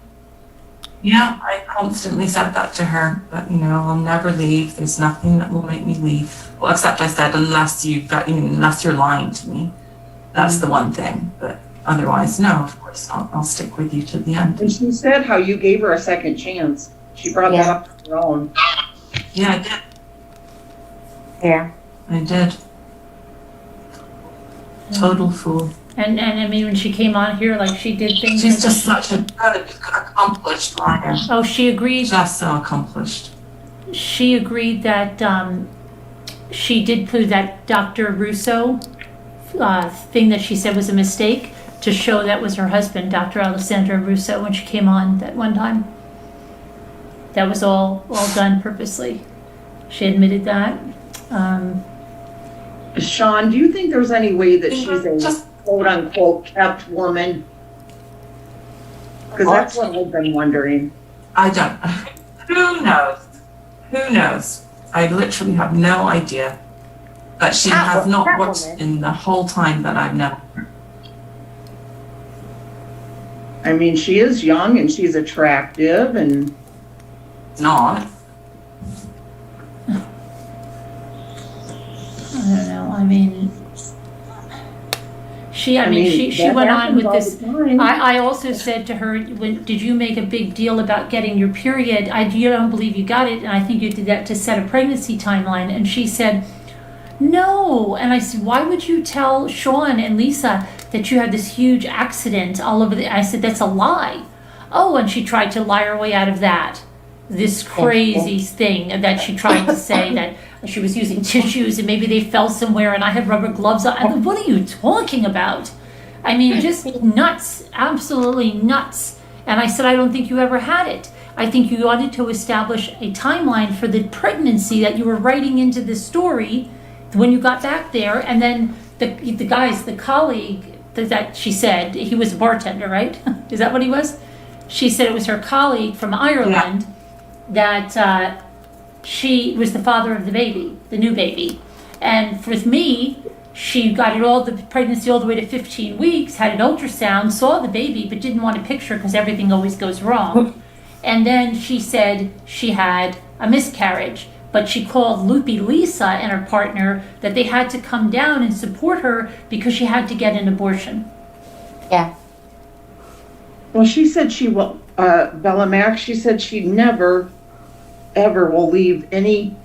Yeah, I constantly said that to her, but you know, I'll never leave. There's nothing that will make me leave. Well, except I said, unless you're lying to me. That's the one thing, but otherwise, no, of course, I'll stick with you to the end. And she said how you gave her a second chance. She brought that up to her own. Yeah, I did. Yeah. I did. Total fool. And I mean, when she came on here, like she did things. She's just such a good, accomplished liar. Oh, she agreed. Just so accomplished. She agreed that she did put that Dr. Russo thing that she said was a mistake to show that was her husband, Dr. Alessandro Russo, when she came on that one time. That was all done purposely. She admitted that. Sean, do you think there's any way that she's a Just- quote unquote kept woman? Because that's what I've been wondering. I don't. Who knows? Who knows? I literally have no idea. but she has not watched in the whole time that I've known her. I mean, she is young and she's attractive and. Not. I don't know. I mean, she that went on with happens this. all the time. I also said to her, did you make a big deal about getting your period? You don't believe you got it, and I think you did that to set a pregnancy timeline. And she said, no. And I said, why would you tell Sean and Lisa that you had this huge accident all over I said, that's a lie. Oh, and she tried to lie her way out of that. This crazy thing that she tried to say that she was using tissues and maybe they fell somewhere and I had rubber gloves on. I mean, what are you talking about? I mean, just nuts, absolutely nuts. And I said, I don't think you ever had it. I think you wanted to establish a timeline for the pregnancy that you were writing into the story when you got back there. And then the colleague that she said, he was a bartender, right? Is that what he was? She said it was her colleague from Ireland. Yeah. That she was the father of the baby, the new baby. And with me, she got it the pregnancy all the way to 15 weeks, had an ultrasound, saw the baby, but didn't want a picture because everything always goes wrong. And then she said she had a miscarriage, but she called Loopy Lisa and her partner that they had to come down and support her because she had to get an abortion. Yeah. Well, she said she will, Bella Mac, she said she never, ever will leave any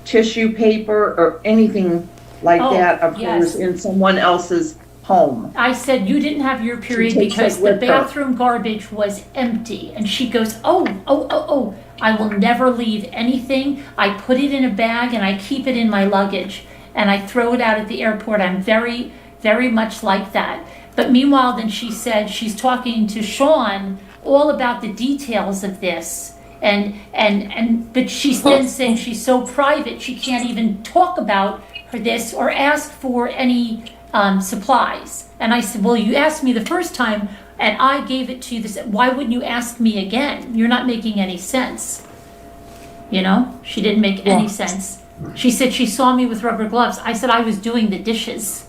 tissue paper or anything like that of hers in someone else's home. I said, you didn't have your period because the bathroom garbage was empty. And she goes, oh, I will never leave anything. I put it in a bag and I keep it in my luggage and I throw it out at the airport. I'm very, very much like that. But meanwhile, then she said she's talking to Sean all about the details of this. But she's then saying she's so private she can't even talk about this or ask for any supplies. And I said, well, you asked me the first time and I gave it to you. Why wouldn't you ask me again? You're not making any sense. You know, she didn't make any sense. She said she saw me with rubber gloves. I said I was doing the dishes.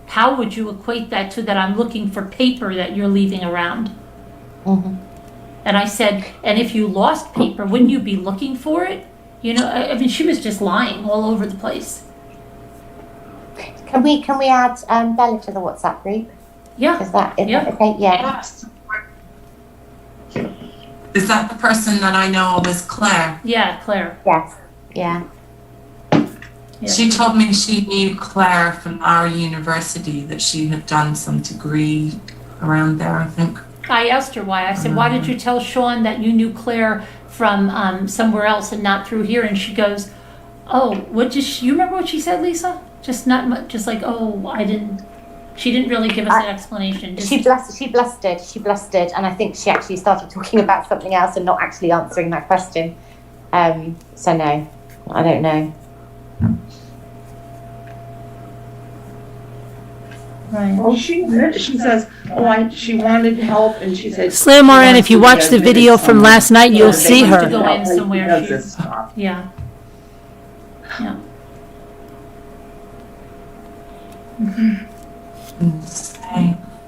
How would you equate that to that I'm looking for paper that you're leaving around? Mm-hmm. And I said, and if you lost paper, wouldn't you be looking for it? You know, I mean, she was just lying all over the place. Can we add Bella to the WhatsApp group? Yeah. Is that okay? Yeah. Is that the person that I know of as Claire? Yeah, Claire. Yes. Yeah. She told me she knew Claire from our university, that she had done some degree around there, I think. I asked her why. I said, why did you tell Sean that you knew Claire from somewhere else and not through here? And she goes, oh, you remember what she said, Lisa? Just not much, just like, oh, she didn't really give us an explanation. She blustered, and I think she actually started talking about something else and not actually answering that question. So no, I don't know. Right. Well, she says, she wanted help, and she said. Slam RN, if you watch the video from last night, you'll see To her. go in somewhere. Yeah. Yeah.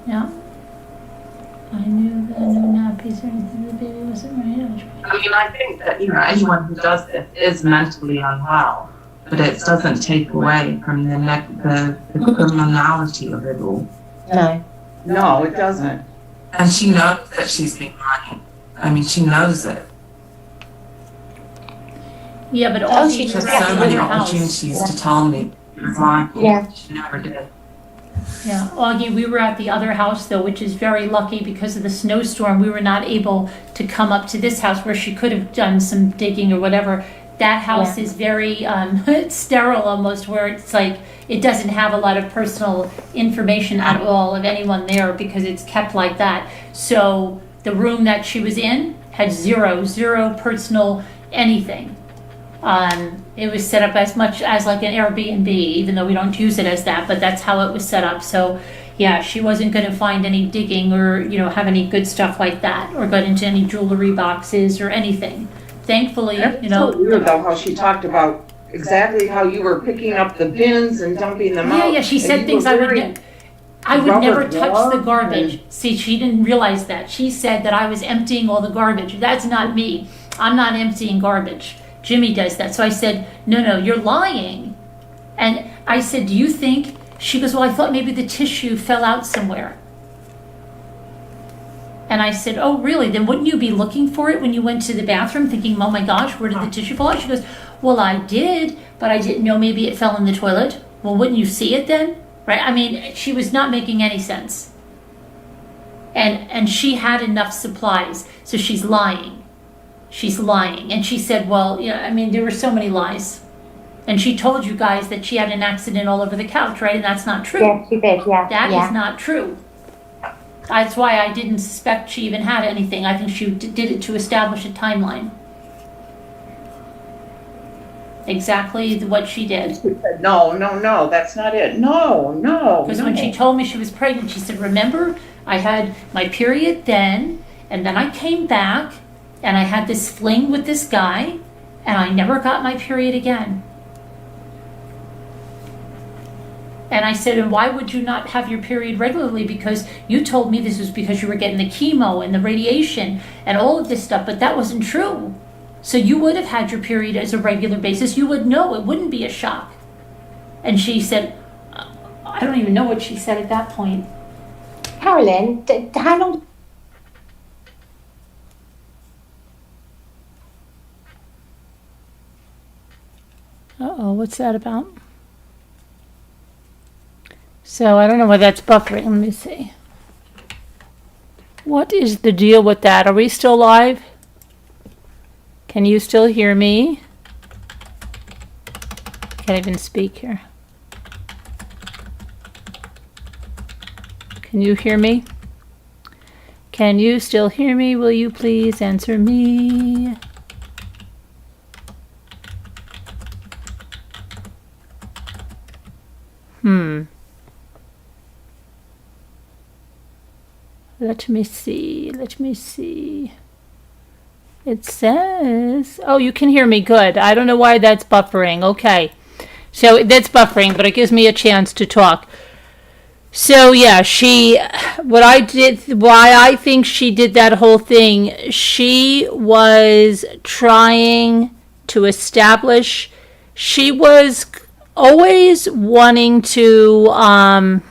Yeah. I knew that no nappies or anything. The baby wasn't right. I mean, I think that, anyone who does this is mentally unwell, but it doesn't take away from the criminality of it all. No, it doesn't. And she knows that she's being lying. I mean, she knows it. Yeah, but all She has so many opportunities to tell me. Yeah. She never did. Yeah, Augie, we were at the other house though, which is very lucky because of the snowstorm. We were not able to come up to this house where she could have done some digging or whatever. That house is very sterile almost, where it's like it doesn't have a lot of personal information at all of anyone there because it's kept like that. So the room that she was in had zero personal anything. It was set up as much as like an Airbnb, even though we don't use it as that, but that's how it was set up. So yeah, she wasn't going to find any digging or, have any good stuff like that or got into any jewelry boxes or anything. Thankfully, That's so weird though, how she talked about exactly how you were picking up the bins and dumping them out. Yeah, she and said you things were I would wearing I would rubber never touch the gloves garbage. See, she didn't realize that. She said that I was emptying all the garbage. That's not me. I'm not emptying garbage. Jimmy does that. So I said, no, you're lying. And I said, do you think? She goes, well, I thought maybe the tissue fell out somewhere. And I said, oh, really? Then wouldn't you be looking for it when you went to the bathroom thinking, oh my gosh, where did the tissue fall out? She goes, well, I did, but I didn't know maybe it fell in the toilet. Well, wouldn't you see it then? Right? I mean, she was not making any sense. And she had enough supplies, so she's lying. She's lying. And she said, well, I mean, there were so many lies. And she told you guys that she had an accident all over the couch, right? And that's not true. Yeah, she did, yeah. That is not true. That's why I didn't suspect she even had anything. I think she did it to establish a timeline. Exactly what she did. No, that's not it. No. Because when she told me she was pregnant, she said, remember, I had my period then, and then I came back, and I had this fling with this guy, and I never got my period again. And I said, and why would you not have your period regularly? Because you told me this was because you were getting the chemo and the radiation and all of this stuff, but that wasn't true. So you would have had your period as a regular basis. You would know. It wouldn't be a shock. And she said, I don't even know what she said at that point. Carolyn, how long? Uh-oh, what's that about? So I don't know why that's buffering. Let me see. What is the deal with that? Are we still live? Can you still hear me? Can't even speak here. Can you hear me? Can you still hear me? Will you please answer me? Let me see. It says, oh, you can hear me. Good. I don't know why that's buffering. Okay. So that's buffering, but it gives me a chance to talk. So yeah, why I think she did that whole thing, she was trying to establish, she was always wanting to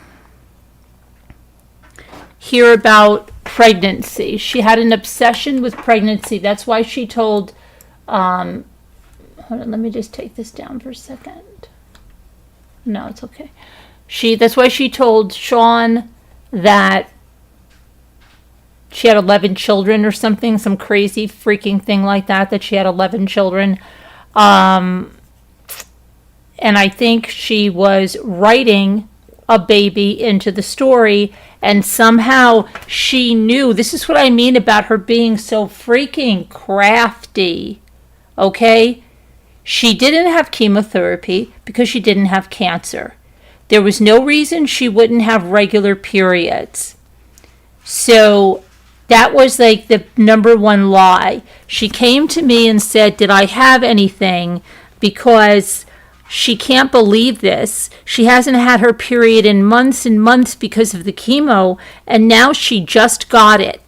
hear about pregnancy. She had an obsession with pregnancy. That's why she told, hold on, let me just take this down for a second. No, it's okay. That's why she told Sean that she had 11 children or something, some crazy freaking thing like that she had 11 children. And I think she was writing a baby into the story, and somehow she knew. This is what I mean about her being so freaking crafty. Okay? She didn't have chemotherapy because she didn't have cancer. There was no reason she wouldn't have regular periods. So that was like the number one lie. She came to me and said, did I have anything? Because she can't believe this. She hasn't had her period in months and months because of the chemo, and now she just got it.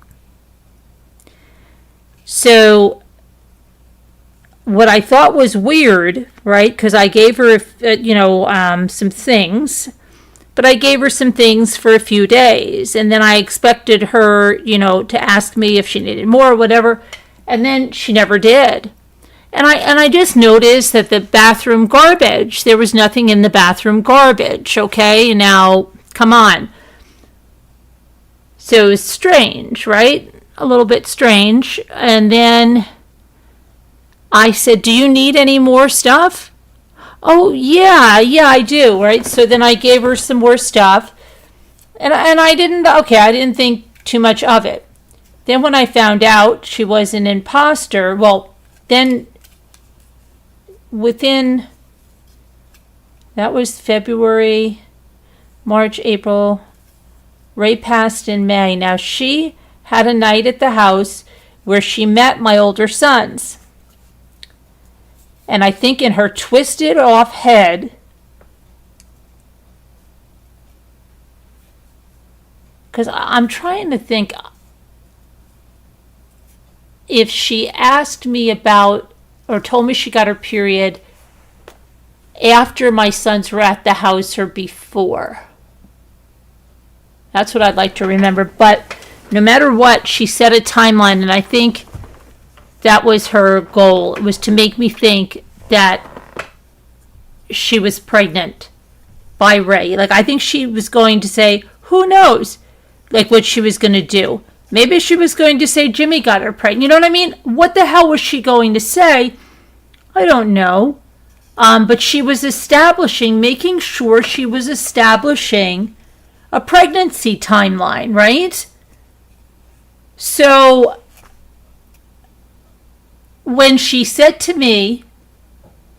So what I thought was weird, right, because I gave her, some things, but I gave her some things for a few days, and then I expected her, to ask me if she needed more or whatever, and then she never did. And I just noticed that the bathroom garbage, there was nothing in the bathroom garbage, okay? Now, come on. So it was strange, right? A little bit strange. And then I said, do you need any more stuff? Oh, yeah, I do, right? So then I gave her some more stuff. And I didn't think too much of it. Then when I found out she was an imposter, well, then that was February, March, April, right past in May. Now she had a night at the house where she met my older sons. And I think in her twisted off head, because I'm trying to think if she asked me about or told me she got her period after my sons were at the house or before. That's what I'd like to remember. But no matter what, she set a timeline, and I think that was her goal. It was to make me think that she was pregnant by Ray. Like, I think she was going to say, who knows, like, what she was going to do. Maybe she was going to say Jimmy got her pregnant. You know what I mean? What the hell was she going to say? I don't know. But she was making sure she was establishing a pregnancy timeline, right? So when she said to me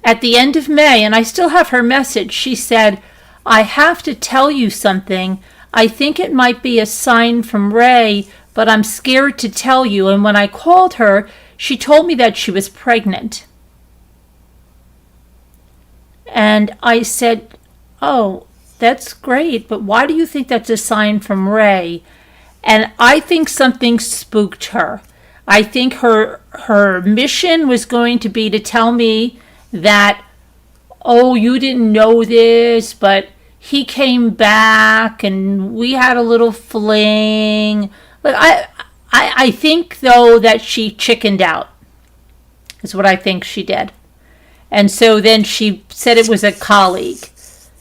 at the end of May, and I still have her message, she said, I have to tell you something. I think it might be a sign from Ray, but I'm scared to tell you. And when I called her, she told me that she was pregnant. And I said, oh, that's great, but why do you think that's a sign from Ray? And I think something spooked her. I think her mission was going to be to tell me that, oh, you didn't know this, but he came back and we had a little fling. But I think, though, that she chickened out, is what I think she did. And so then she said it was a colleague.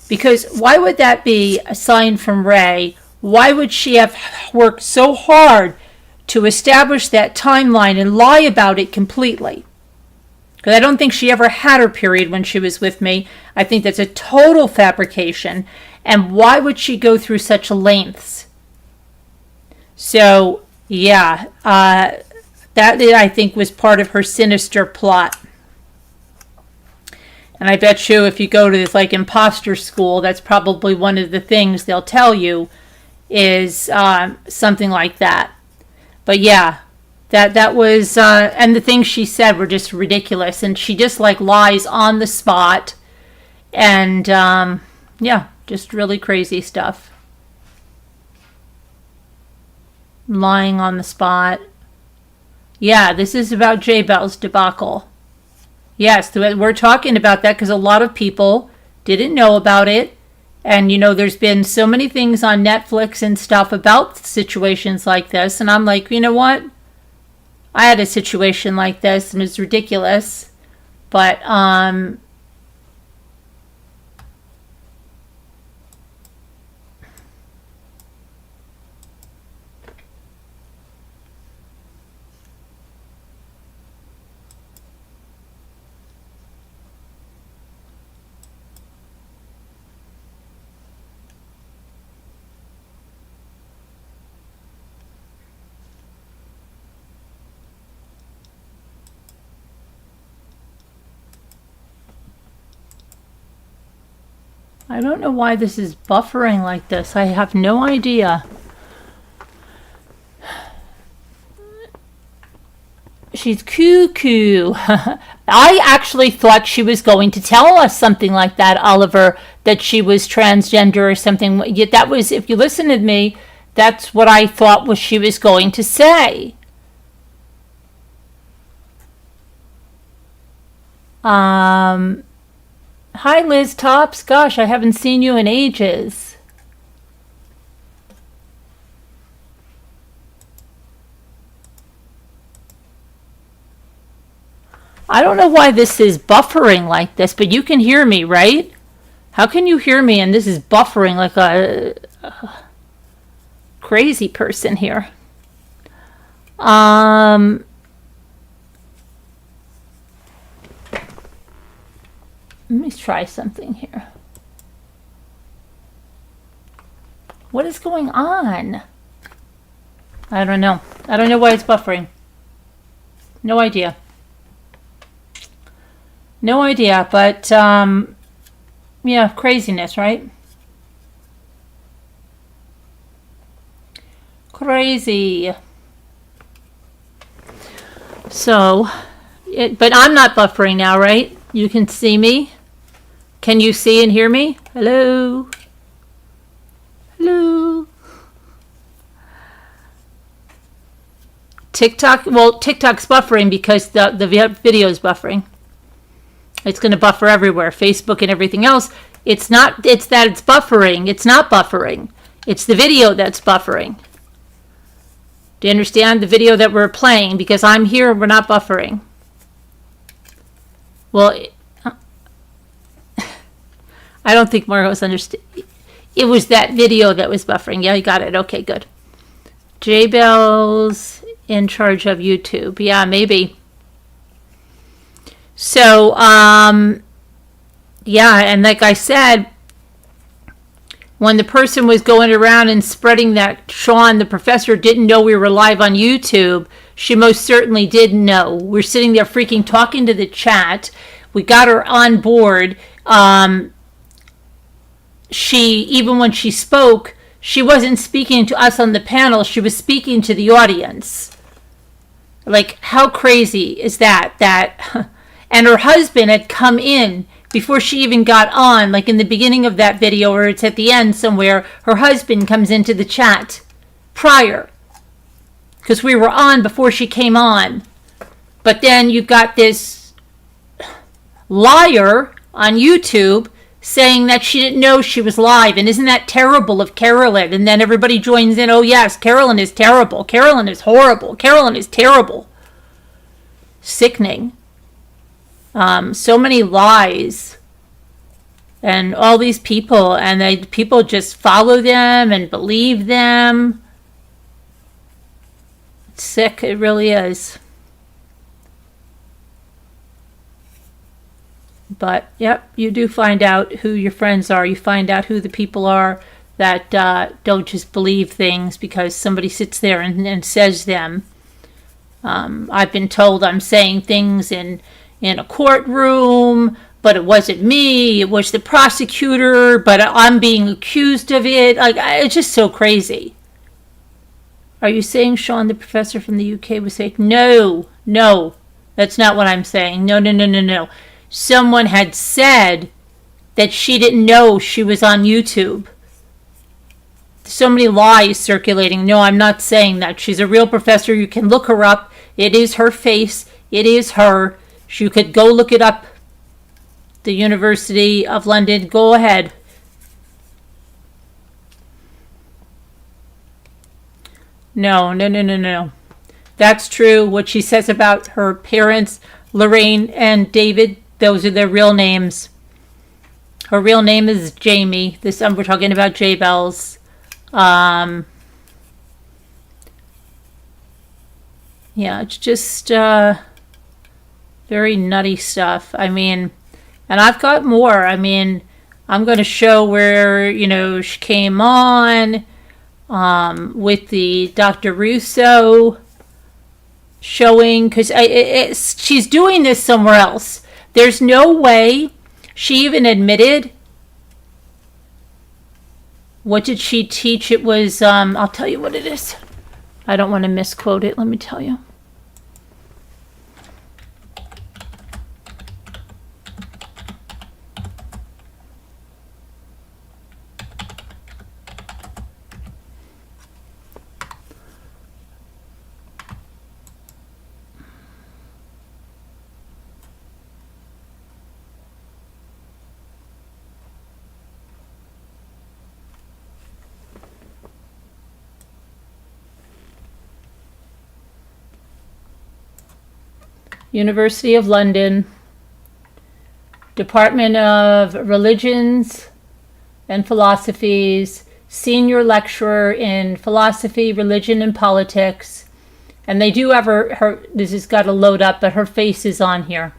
Because why would that be a sign from Ray? Why would she have worked so hard to establish that timeline and lie about it completely? Because I don't think she ever had her period when she was with me. I think that's a total fabrication. And why would she go through such lengths? So, yeah, that I think was part of her sinister plot. And I bet you if you go to this like imposter school, that's probably one of the things they'll tell you is something like that. But yeah, that was, and the things she said were just ridiculous. And she just like lies on the spot. And yeah, just really crazy stuff. Lying on the spot. Yeah, this is about Jaybell's debacle. Yes, we're talking about that because a lot of people didn't know about it. And, you know, there's been so many things on Netflix and stuff about situations like this. And I'm like, you know what? I had a situation like this and it's ridiculous. But, I don't know why this is buffering like this. I have no idea. She's cuckoo. I actually thought she was going to tell us something like that, Oliver, that she was transgender or something. Yet that was, if you listen to me, that's what I thought was she was going to say. Hi, Liz Tops. Gosh, I haven't seen you in ages. I don't know why this is buffering like this, but you can hear me, right? How can you hear me and this is buffering like a crazy person here? Let me try something here. What is going on? I don't know. I don't know why it's buffering. No idea. No idea, but yeah, craziness, right? Crazy. So, but I'm not buffering now, right? You can see me? Can you see and hear me? Hello? Hello? TikTok, well, TikTok's buffering because the video is buffering. It's going to buffer everywhere, Facebook and everything else. It's not, it's that it's buffering. It's not buffering. It's the video that's buffering. Do you understand? The video that we're playing, because I'm here, we're not buffering. Well, I don't think Margot's understood. It was that video that was buffering. Yeah, you got it. Okay, good. Jaybell's in charge of YouTube. Yeah, maybe. So, yeah, and like I said, when the person was going around and spreading that Sean, the professor, didn't know we were live on YouTube, she most certainly did know. We're sitting there freaking talking to the chat. We got her on board. She, even when she spoke, she wasn't speaking to us on the panel. She was speaking to the audience. Like, how crazy is that? And her husband had come in before she even got on, like in the beginning of that video, or it's at the end somewhere. Her husband comes into the chat prior, because we were on before she came on. But then you've got this liar on YouTube saying that she didn't know she was live. And isn't that terrible of Carolyn? And then everybody joins in, oh yes, Carolyn is terrible. Carolyn is horrible. Carolyn is terrible. Sickening. So many lies. And all these people, and people just follow them and believe them. It's sick, it really is. But, yep, you do find out who your friends are. You find out who the people are that don't just believe things because somebody sits there and says them. I've been told I'm saying things in a courtroom, but it wasn't me. It was the prosecutor, but I'm being accused of it. Like, it's just so crazy. Are you saying Sean, the professor from the UK, was fake? No, that's not what I'm saying. No. Someone had said that she didn't know she was on YouTube. So many lies circulating. No, I'm not saying that. She's a real professor. You can look her up. It is her face. It is her. You could go look it up. The University of London. Go ahead. No. That's true. What she says about her parents, Lorraine and David, those are their real names. Her real name is Jamie. This we're talking about Jaybell's. Yeah, it's just very nutty stuff. I mean, and I've got more. I mean, I'm going to show where, she came on with the Dr. Russo showing, because she's doing this somewhere else. There's no way. She even admitted. What did she teach? It was, I'll tell you what it is. I don't want to misquote it. Let me tell you. University of London, Department of Religions and Philosophies, senior lecturer in philosophy, religion, and politics. And they do have her this has got to load up, but her face is on here.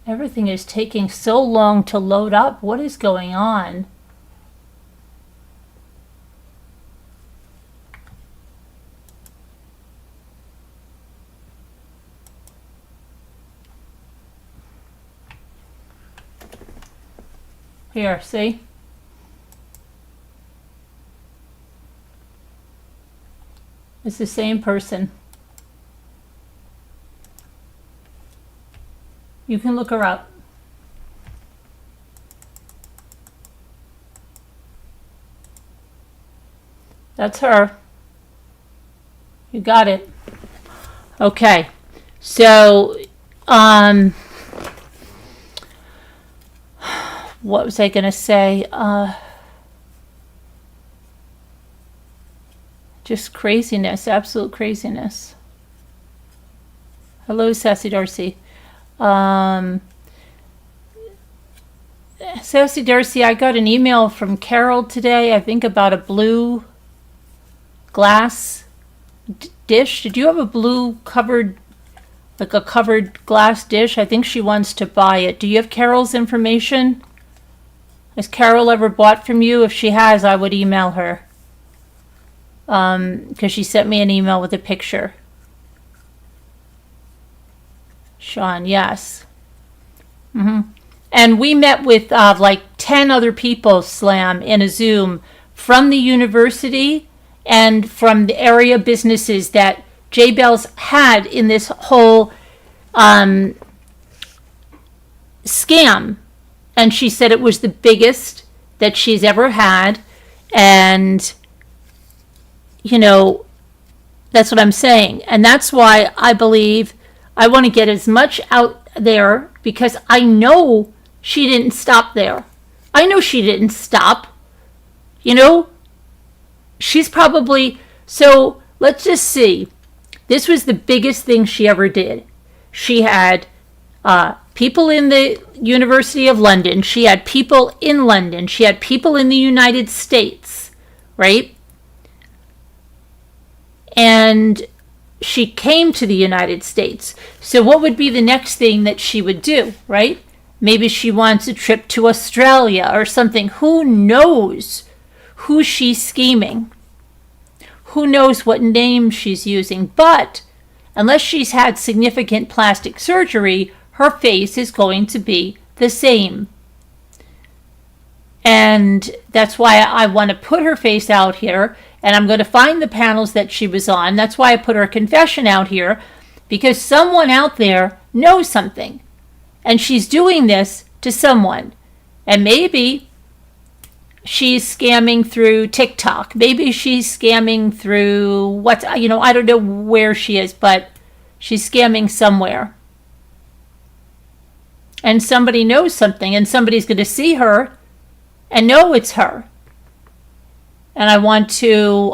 Everything is taking so long to load up. What is going on? Here, see? It's the same person. You can look her up. That's her. You got it. Okay. So, what was I going to say? Just craziness, absolute craziness. Hello, Sassy Darcy. Sassy Darcy, I got an email from Carol today, I think about a blue glass dish. Did you have a blue covered, like a covered glass dish? I think she wants to buy it. Do you have Carol's information? Has Carol ever bought from you? If she has, I would email her. Because she sent me an email with a picture. Sean, yes. And we met with like 10 other people, Slam, in a Zoom from the university and from the area businesses that Jaybell's had in this whole scam. And she said it was the biggest that she's ever had. And, you know, that's what I'm saying. And that's why I believe I want to get as much out there, because I know she didn't stop there. I know she didn't stop. You know, she's probably, so let's just see. This was the biggest thing she ever did. She had people in the University of London. She had people in London. She had people in the United States, right? And she came to the United States. So what would be the next thing that she would do, right? Maybe she wants a trip to Australia or something. Who knows who she's scheming? Who knows what name she's using? But unless she's had significant plastic surgery, her face is going to be the same. And that's why I want to put her face out here. And I'm going to find the panels that she was on. That's why I put her confession out here. Because someone out there knows something. And she's doing this to someone. And maybe she's scamming through TikTok. Maybe she's scamming through what, I don't know where she is. But she's scamming somewhere. And somebody knows something. And somebody's going to see her and know it's her. And I want to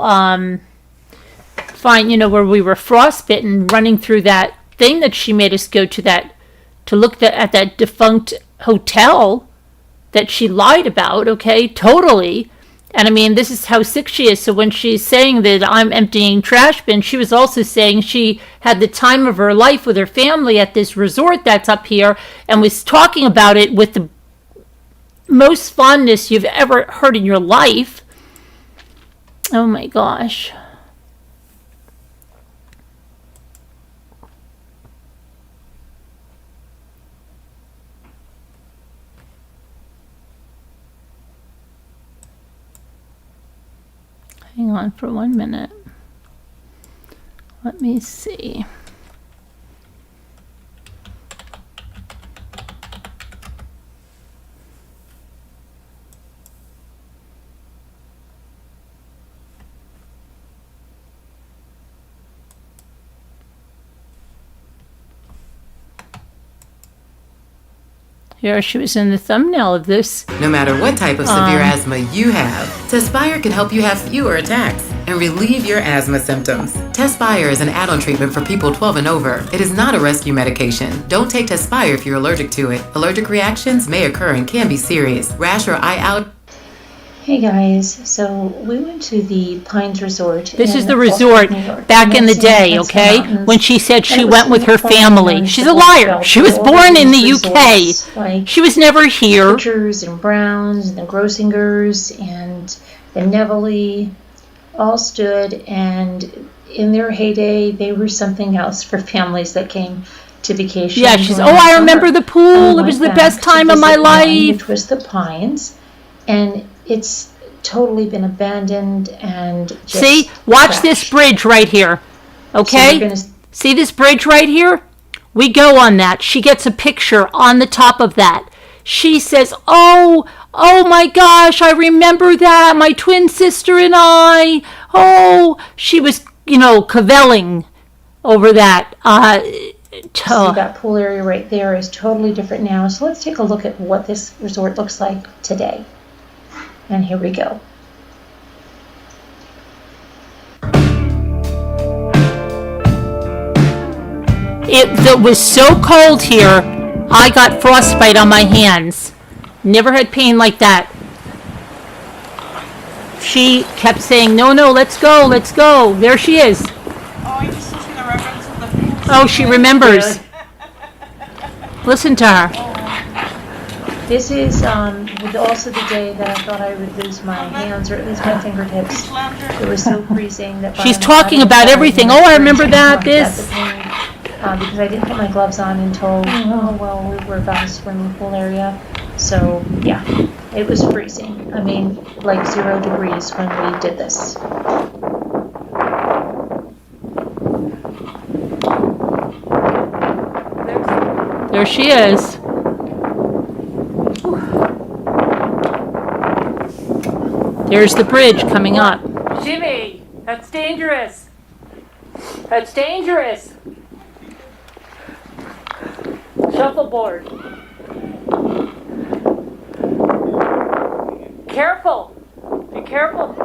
find, where we were frostbitten, running through that thing that she made us go to look at that defunct hotel that she lied about, okay, totally. And I mean, this is how sick she is. So when she's saying that I'm emptying trash bins, she was also saying she had the time of her life with her family at this resort that's up here, and was talking about it with the most fondness you've ever heard in your life. Oh my gosh. Hang on for 1 minute. Let me see. Here she was in the thumbnail of this. No matter what type of severe asthma you have, Tespire can help you have fewer attacks and relieve your asthma symptoms. Tespire is an add-on treatment for people 12 and over. It is not a rescue medication. Don't take Tespire if you're allergic to it. Allergic reactions may occur and can be serious. Rash or eye out. Hey guys, so we went to the Pines Resort. This is in the Fallsburg, resort New York. back in the Next day, Catskill okay? Mountains. When she said she And it was went with her so fun, family. and She's the a liar. Black She was Belt, born in the these UK. resorts, like She was never here. Richards and Browns and the Grossingers and the Neville all stood, and in their heyday, they were something else for families that came to vacation. Yeah, she's, during oh, the I summer. remember the And pool. we It was went the back best to time of my visit one, life. which was the Pines, and it's totally been abandoned and just See, watch this trashed. bridge right here, So okay? we're gonna See this bridge right here? We go on that. She gets a picture on the top of that. She says, oh my gosh, I remember that. My twin sister and I. Oh, she was, cavelling over that. see that pool area right there is totally different now. So let's take a look at what this resort looks like today. And here we go. It was so cold here, I got frostbite on my hands. Never had pain like that. She kept saying, no, let's go. There she is. Oh, you just listen to the reference of the pool. Oh, she remembers. Listen to her. This is also the day that I thought I would lose my hands, or at least my fingertips. It was so freezing that She's talking about everything. Oh, I remember that, this. Because I didn't put my gloves on until, we were about a swimming pool area. So, yeah, it was freezing. I mean, like 0 degrees when we did this. There she is. There's the bridge coming up. Jimmy, that's dangerous. That's dangerous. Shuffleboard. Careful. Be careful.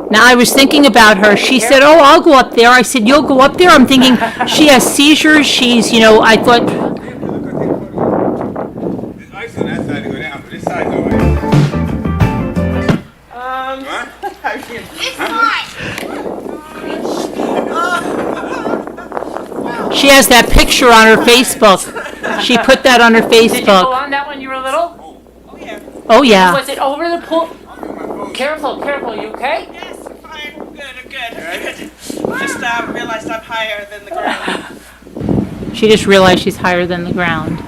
Now, I was thinking about her. She said, oh, I'll go up there. I said, you'll go up there? I'm thinking she has seizures. She's, I thought... There's ice on that side to go down, but this side's all right. She has that picture on her Facebook. She put that on her Facebook. Did you go on that when you were little? Oh, yeah. Oh, yeah. Was it over the pool? Careful, you okay? Yes, I'm fine. I'm good. Just realized I'm higher than the ground. She just realized she's higher than the ground.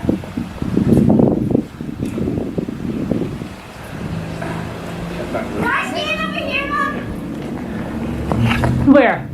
Can I stand over here, Mom? Where?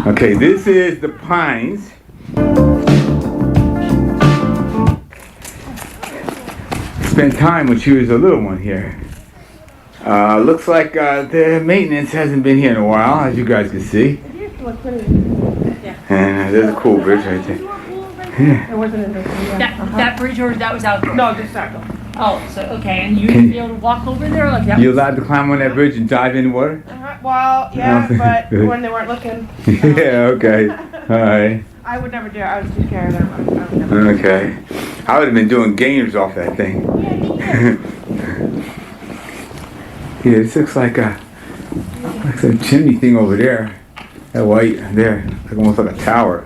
Okay, this is the Pines. Spent time when she was a little one here. Looks like the maintenance hasn't been here in a while, as you guys can see. And there's a cool bridge right there. Yeah. It wasn't indoor. That bridge, or that was outdoor? No, just outdoor. Oh, so, okay, and you should be able to walk over there like that? You allowed to climb on that bridge and dive in the water? Well, yeah, but when they weren't looking. Yeah, okay. Alright. I would never do it. I was too scared. I would never. Okay. I would have been doing gainers off that thing. Yeah, this looks like a chimney thing over there. That white there, like almost like a tower.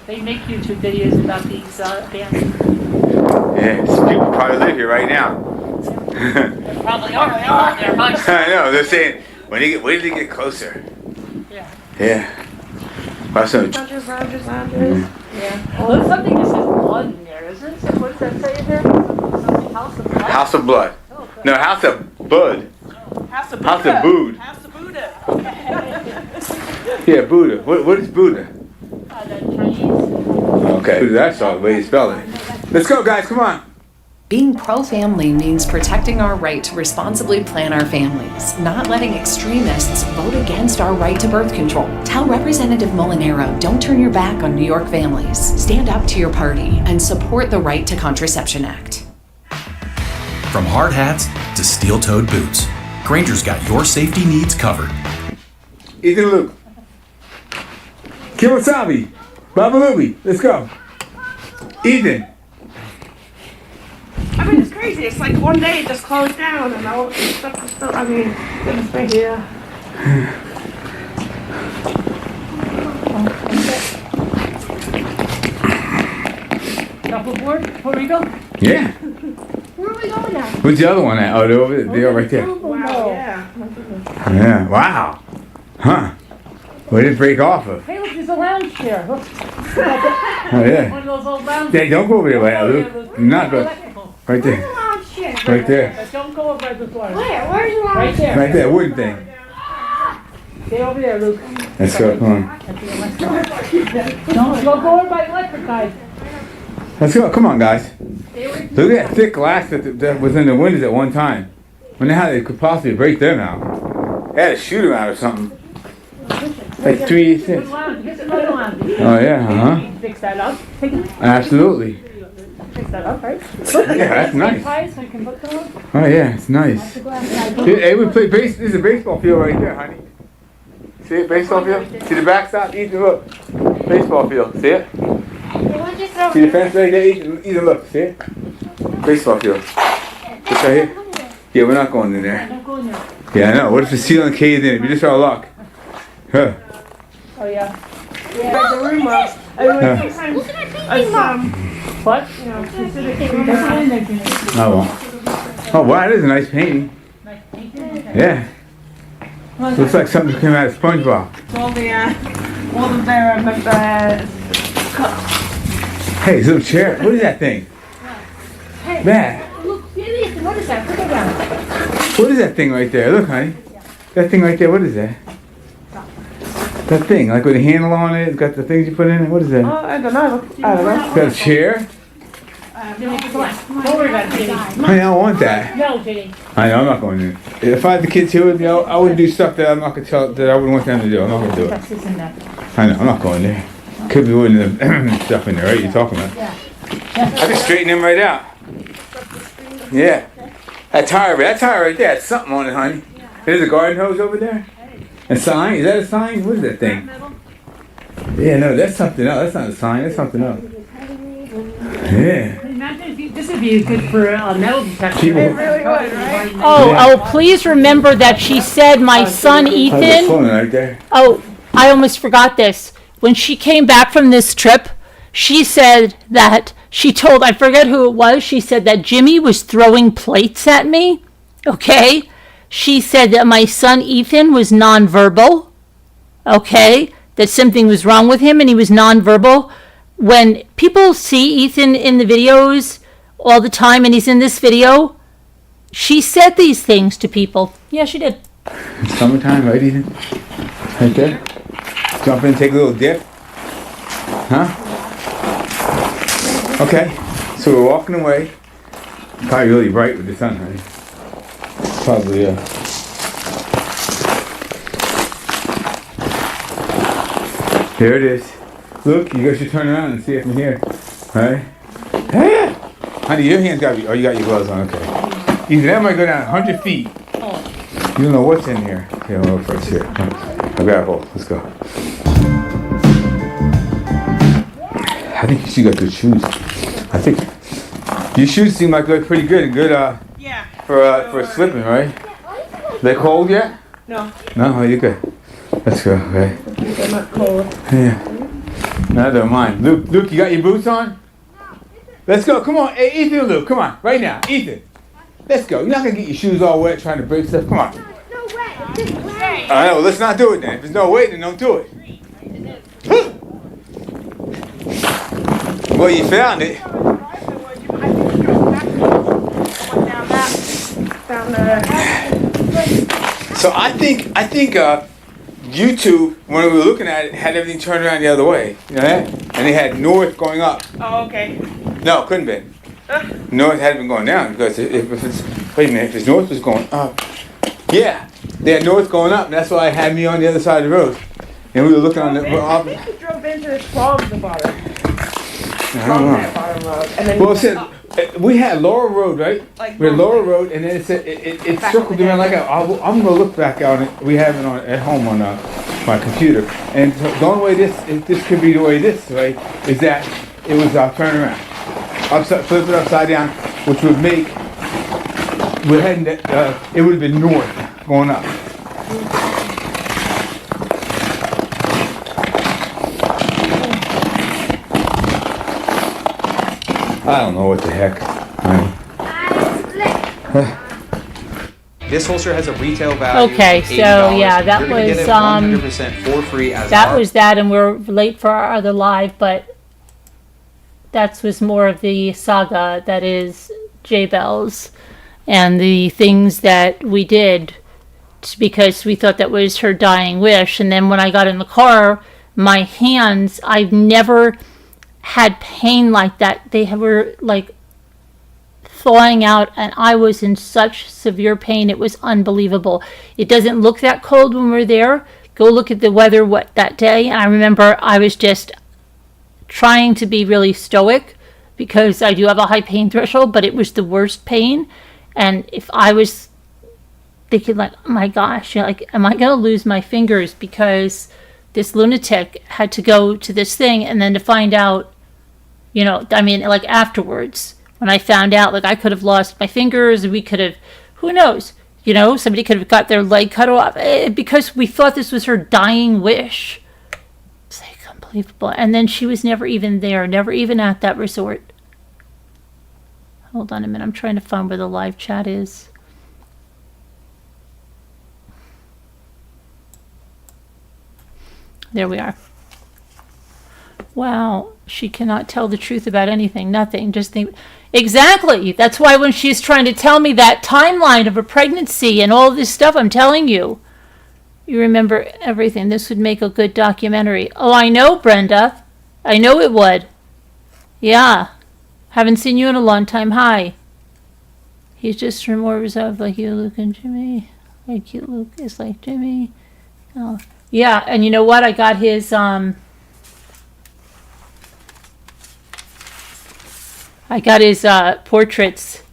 They make YouTube videos about these bands. Yeah, people probably live here right now. There probably are. They are. They're nice. I know. They're saying when they wait till they get closer. Yeah. Yeah. Also, Lounges. Yeah. Well, there's something that says blood in there, isn't it? So what's that say in there? Something, House of Blood? House of Blood. Oh, good. No, House of Bud. House of House of Bood. House of Buddha. Yeah, Buddha. What is Buddha? That Chinese. Okay. That's all the way you spell it. Let's go, guys. Come on. Being pro-family means protecting our right to responsibly plan our families, not letting extremists vote against our right to birth control. Tell Representative Molinaro, don't turn your back on New York families. Stand up to your party and support the Right to Contraception Act. From hard hats to steel-toed boots, Granger's got your safety needs covered. Ethan Luke. Kimasabi. Babalubi. Let's go. Ethan. I mean, it's crazy. It's like one day it just closed down and all this stuff is still, I mean, goodness gracious. Yeah. Shuffleboard, Puerto Rico? Yeah. Where are we going now? Where's the other one at? Oh, they're over there. They're right there. Wow, yeah. Yeah. Wow. Huh. Where did it break off of? Hey, look, there's a lounge chair. Look. Oh, yeah. One of those old lounge Hey, don't go over there, Luke. Do not go. Right there. lounge chair. Right there. Don't go over the floor. Where? Where's the lounge? Right there. Right there. Wooden thing. Stay over there, Luke. Let's go. Come on. Don't go over by the electric guys. Let's go. Come on, guys. Look at that thick glass that was in the windows at one time. Wonder how they could possibly break them out. They had to shoot them out or something. Like 3 6. Oh, yeah. Uh-huh. Fix that up. Absolutely. Fix that up, right? Yeah, that's nice. So I can put them on. Oh, yeah. It's nice. Hey, we play base. This is a baseball field right there, honey. See it? Baseball field? See the backstop? Ethan, look. Baseball field. See it? See the fence right there? Ethan, look. See it? Baseball field. It's right here. Yeah, we're not going in there. Yeah, I know. What if the ceiling caved in? It'd be just our luck. Huh. Oh, yeah. Yeah, the room was. I mean, sometimes What? you know, consider Oh, well. Oh, wow. That is a nice painting. Yeah. Looks like something came out of SpongeBob. all the there and the cups. Hey, this little chair. What is that thing? Hey, Man, look, Ethan, what is that? Put it down. what is that thing right there? Look, honey. That thing right there, what is that? That thing, like with a handle on it, it's got the things you put in it. What is that? I don't know. I don't know. Is that a chair? Don't worry about it, Jenny. Honey, I don't want that. No, Jenny. I know, I'm not going in. If I had the kids here with me, I wouldn't do stuff that I'm not gonna tell that I wouldn't want them to do. I'm not gonna do it. That's this and that. I know, I'm not going there. Could be putting the stuff in there, right? You're talking about. Yeah. I can straighten them right out. Yeah. That tire right there, has something on it, honey. There's a garden hose over there. A sign? Is that a sign? What is that thing? Yeah, no, that's something else. That's not a sign. That's something else. Yeah. Imagine if this would be good for a metal detector. People- It really would, right? Oh, please remember that she said my son Oh, there's Ethan. phone right there. Oh, I almost forgot this. When she came back from this trip, she said that she told, I forget who it was, she said that Jimmy was throwing plates at me. Okay? She said that my son Ethan was nonverbal. Okay? That something was wrong with him and he was nonverbal. When people see Ethan in the videos all the time and he's in this video, she said these things to people. Yeah, she did. It's summertime, right, Ethan? Right there. Jump in, take a little dip. Huh? Okay. So we're walking away. Probably really bright with the sun, honey. Probably, yeah. There it is. Look, you guys should turn around and see it from here. Right? Hey! Honey, your hands got to be, oh, you got your gloves on, okay. Ethan, that might go down 100 feet. You don't know what's in here. Okay, I'll look first here. I'll grab a hold. Let's go. I think you got good shoes. I think your shoes seem like they're pretty good and good Yeah. for slipping, right? They cold yet? No. No, oh, you're good. Let's go, okay? They're not cold. Yeah. No, I don't mind. Luke, you got your boots on? Let's go. Come on. Hey, Ethan and Luke, come on. Right now. Ethan. Let's go. You're not going to get your shoes all wet trying to break stuff. Come on. No way. It's just way. All right, well, let's not do it then. If there's no way, then don't do it. Well, you found it. So I think YouTube, when we were looking at it, had everything turned around the other way. You know that? And they had north going up. Oh, okay. No, couldn't be. North had been going down because if it's, wait a minute, if it's north was going up. Yeah, they had north going up, and that's why it had me on the other side of the road. And we were looking on the. I think you drove into the 12 the bottom. From that bottom road. And then well, it said, we had Laurel Road, right? Like we had Laurel Road, and then it said it circled around like I'm gonna look back on it. We have it on at home on my computer, and so the only way this could be the way this way is that it was turn around, flip it upside down, which would make we're heading it would have been north going up. I don't know what the heck. This holster has a retail value. Okay, of $80. so yeah, that You're gonna was get it 100% for free as that was that, and we're late for our other live, but that was more of the saga that is Jaybell's and the things that we did because we thought that was her dying wish. And then when I got in the car, my hands, I've never had pain like that. They were like thawing out, and I was in such severe pain. It was unbelievable. It doesn't look that cold when we're there. Go look at the weather that day. And I remember I was just trying to be really stoic because I do have a high pain threshold, but it was the worst pain. And if I was thinking like, oh my gosh, like, am I going to lose my fingers because this lunatic had to go to this thing, and then to find out, I mean, like afterwards, when I found out, like I could have lost my fingers, we could have, who knows, somebody could have got their leg cut off because we thought this was her dying wish. It's like unbelievable. And then she was never even there, never even at that resort. Hold on a minute, I'm trying to find where the live chat is. There we are. Wow, she cannot tell the truth about anything, nothing. Just think. Exactly. That's why when she's trying to tell me that timeline of a pregnancy and all this stuff, I'm telling you, you remember everything. This would make a good documentary. Oh, I know, Brenda. I know it would. Yeah. Haven't seen you in a long time. Hi. He's just more reserved like you, Luke and Jimmy. Like you, Luke is like Jimmy. Oh. Yeah, and you know what? I got his portraits.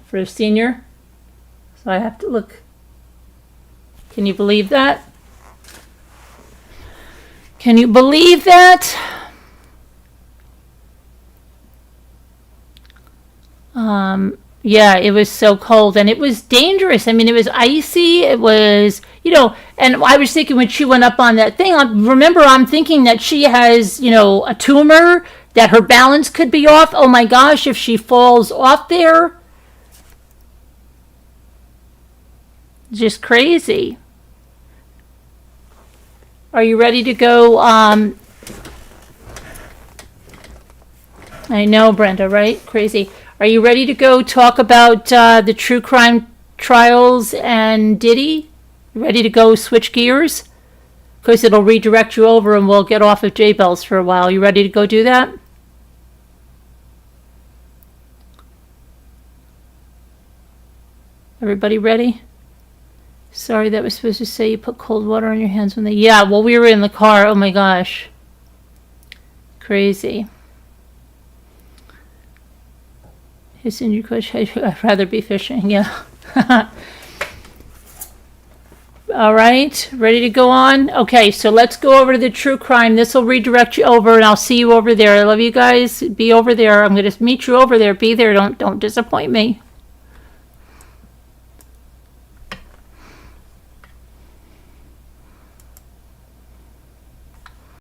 For a senior. So I have to look. Can you believe that? Can you believe that? Yeah, it was so cold and it was dangerous. I mean, it was icy. It was, and I was thinking when she went up on that thing, I'm thinking that she has, a tumor, that her balance could be off. Oh my gosh, if she falls off there. Just crazy. Are you ready to go? I know, Brenda, right? Crazy. Are you ready to go talk about the true crime trials and Diddy? You ready to go switch gears? Because it'll redirect you over and we'll get off of Jaybell's for a while. You ready to go do that? Everybody ready? Sorry, that was supposed to say you put cold water on your hands when they... Yeah, well, we were in the car. Oh my gosh. Crazy. His in your question, I'd rather be fishing, yeah. All right, ready to go on? Okay, so let's go over to the true crime. This will redirect you over, and I'll see you over there. I love you guys. Be over there. I'm going to meet you over there. Be there. Don't disappoint me.